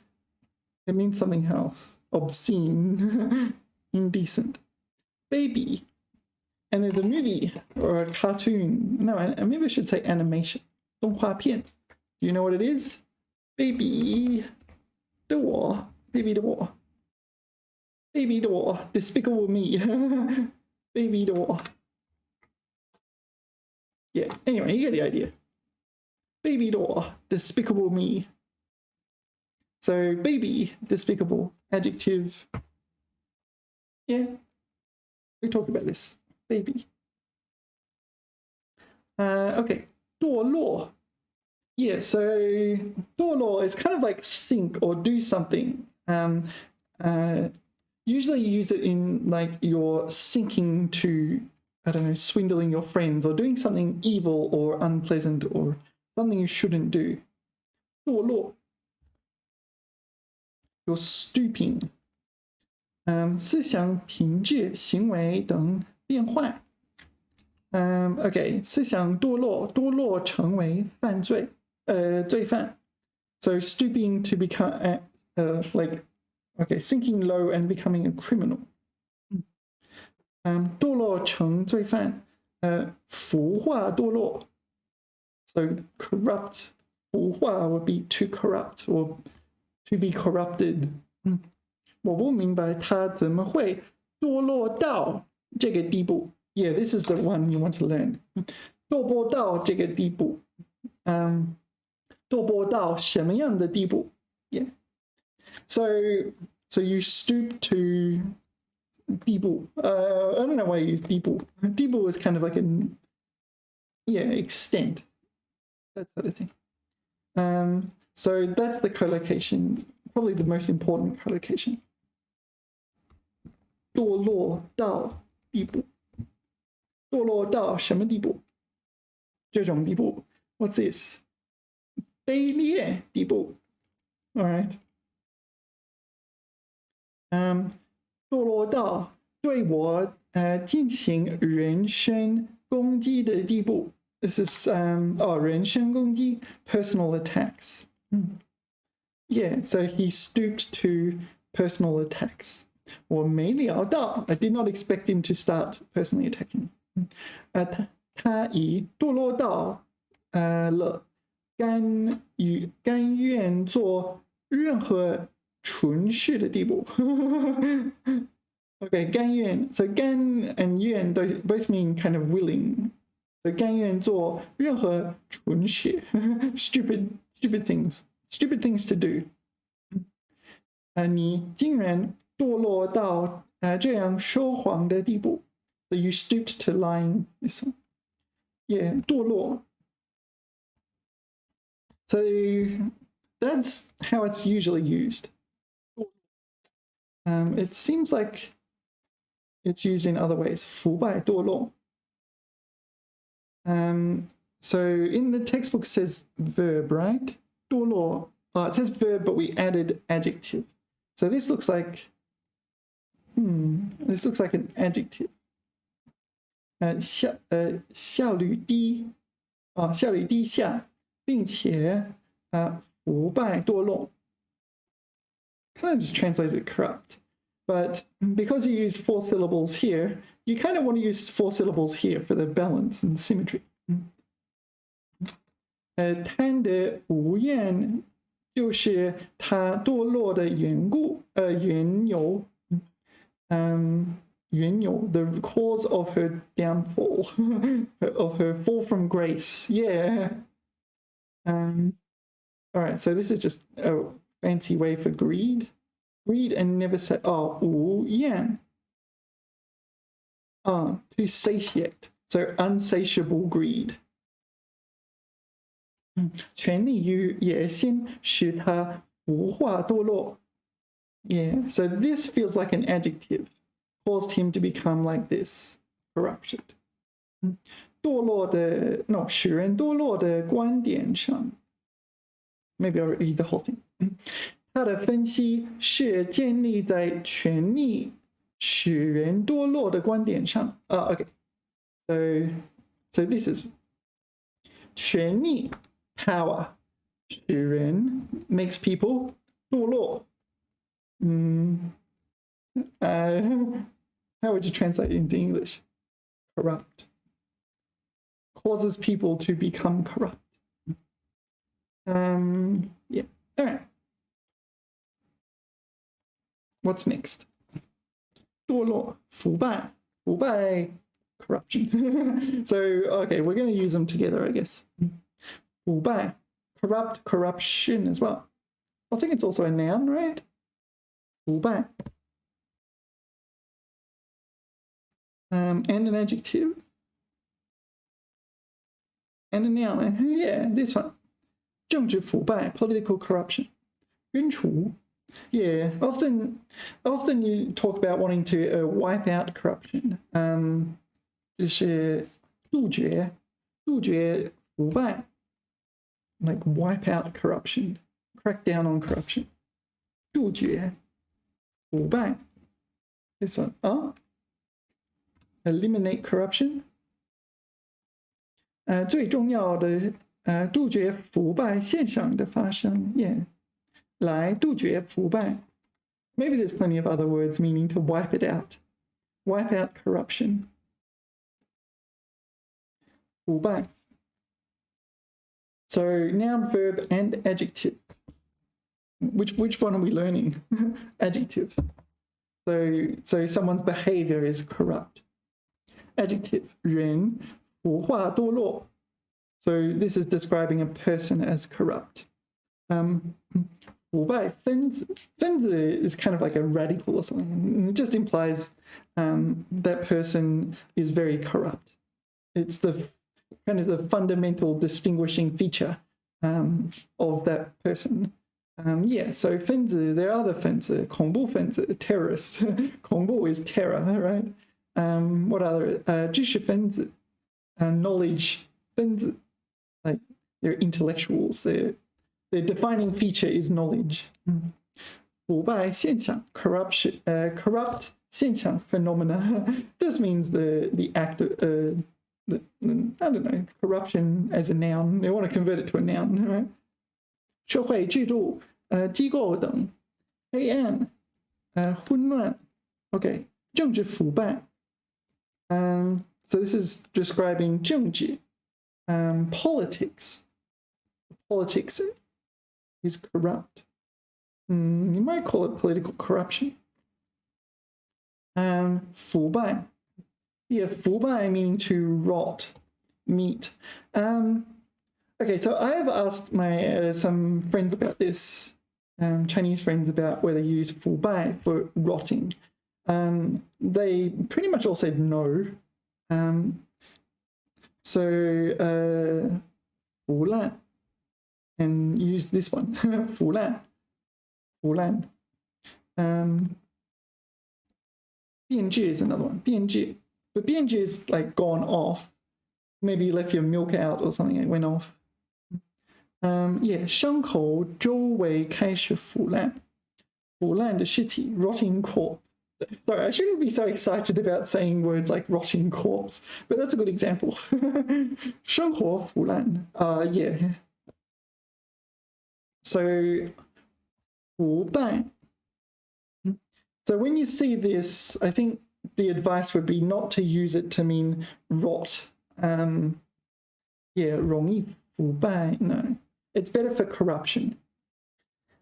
it means something else. Obscene, indecent. Baby. And there's a movie or a cartoon. No, maybe I should say animation. 动画片. Do you know what it is? Baby 的我. Baby 的我. Baby 的我. Despicable Me. Baby 的我. Yeah, anyway, you get the idea. Baby 的我. Despicable Me. So baby, despicable, adjective. Yeah, we talked about this. Baby. Okay, 堕落. Yeah, so 堕落 is kind of like sink or do something. Usually you use it in like you're sinking to, I don't know, swindling your friends or doing something evil or unpleasant or something you shouldn't do. 堕落. You're stooping. 思想品质行为等变坏. Okay, 思想堕落成为犯罪罪犯. So stooping to become like Okay, sinking low and becoming a criminal. 堕落成罪犯，腐化堕落。So corrupt, 腐化 would be to corrupt or to be corrupted. 我不明白他怎么会堕落到这个地步。Yeah, this is the one you want to learn. 堕落到这个地步。堕落到什么样的地步？ Yeah. So you stoop to 地步. I don't know why I use 地步. 地步 is kind of like extent. That sort of thing. So that's the collocation, probably the most important collocation. 堕落到地步。堕落到什么地步？这种地步。What's this? 卑劣地步。All right. 堕落到对我进行人身攻击的地步。This is 人身攻击 personal attacks. Yeah, so he stooped to personal attacks. 我没料到 I did not expect him to start personally attacking. 他已堕落到了甘愿做任何蠢事的地步。Okay, 甘愿 so 甘 and 愿 both mean kind of willing. So 甘愿做任何蠢事stupid things to do. 你竟然堕落到这样说谎的地步。So you stooped to lying. This one. Yeah, 堕落. So that's how it's usually used. It seems like it's used in other ways. 腐败堕落. So in the textbook it says verb, right? 堕落. It says verb, but we added adjective. So this looks like an adjective. 效率低下，并且腐败堕落。Kind of just translated corrupt, but because you use 4 syllables here, you kind of want to use 4 syllables here for the balance and symmetry. 贪得无厌就是他堕落的缘由。The cause of her downfall, of her fall from grace. Yeah. All right, so this is just a fancy way for greed. Greed and never say, 无厌. To satiate. So unsatiable greed. 权力与野心使他腐化堕落. Yeah, so this feels like an adjective. Caused him to become like this, corrupted. 使人堕落的观点上 Maybe I'll read the whole thing. 他的分析是建立在权力使人堕落的观点上。Okay. So this is 权力 power 使人 makes people 堕落。How would you translate it into English? Corrupt. Causes people to become corrupt. Yeah. All right. What's next? 堕落，腐败 corruption. So, okay, we're going to use them together, I guess. 腐败 corrupt, corruption as well. I think it's also a noun, right? 腐败. And an adjective. And a noun. Yeah, this one. 政治腐败 political corruption. 根除 Yeah, often you talk about wanting to wipe out corruption. 就是杜绝腐败 like wipe out corruption, crack down on corruption. 杜绝腐败 This one. Eliminate corruption. 最重要的杜绝腐败现象的发生 Yeah. 来杜绝腐败 Maybe there's plenty of other words meaning to wipe it out. Wipe out corruption. 腐败. So noun, verb, and adjective. Which one are we learning? Adjective. So someone's behavior is corrupt. Adjective. 人腐化堕落. So this is describing a person as corrupt. 腐败分子. 分子 is kind of like a radical or something. It just implies that person is very corrupt. It's the kind of the fundamental distinguishing feature of that person. Yeah, so 分子, there are other 分子, 恐怖分子, terrorist. 恐怖 is terror, right? What other? 知识分子, knowledge 分子, like they're intellectuals. Their defining feature is knowledge. 腐败现象, corrupt 现象, phenomena. Just means the act of I don't know, corruption as a noun. They want to convert it to a noun, right? 社会制度机构等黑暗混乱 okay 政治腐败 so this is describing 政治 politics is corrupt. You might call it political corruption. 腐败 yeah, 腐败 meaning to rot, meat. Okay, so I have asked my some friends about this, Chinese friends, about whether you use 腐败 for rotting. They pretty much all said no. So 腐烂 and use this one, 腐烂 变质 is another one, 变质. But 变质 is like gone off. Maybe you left your milk out or something, it went off. Yeah, 伤口周围开始腐烂，腐烂的尸体 rotting corpse. Sorry, I shouldn't be so excited about saying words like rotting corpse, but that's a good example. 生活腐烂 yeah. So 腐败. So when you see this, I think the advice would be not to use it to mean rot. Yeah, 容易腐败. No, it's better for corruption.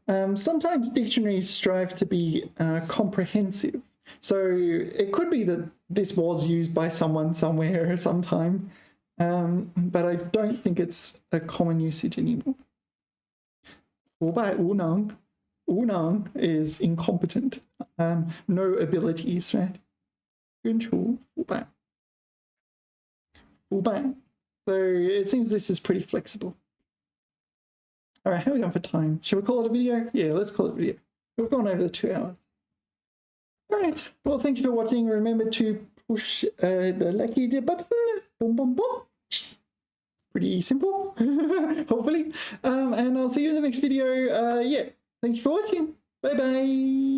Sometimes dictionaries strive to be comprehensive. So it could be that this was used by someone somewhere sometime, but I don't think it's a common usage anymore. 腐败无能. 无能 is incompetent, no abilities, right? 根除腐败. 腐败. So it seems this is pretty flexible. All right, how are we going for time? Should we call it a video? Yeah, let's call it a video. We've gone over the 2 hours. All right, well, thank you for watching. Remember to push the like button. Boom, boom, boom. Pretty simple, hopefully. And I'll see you in the next video. Yeah, thank you for watching. Bye-bye.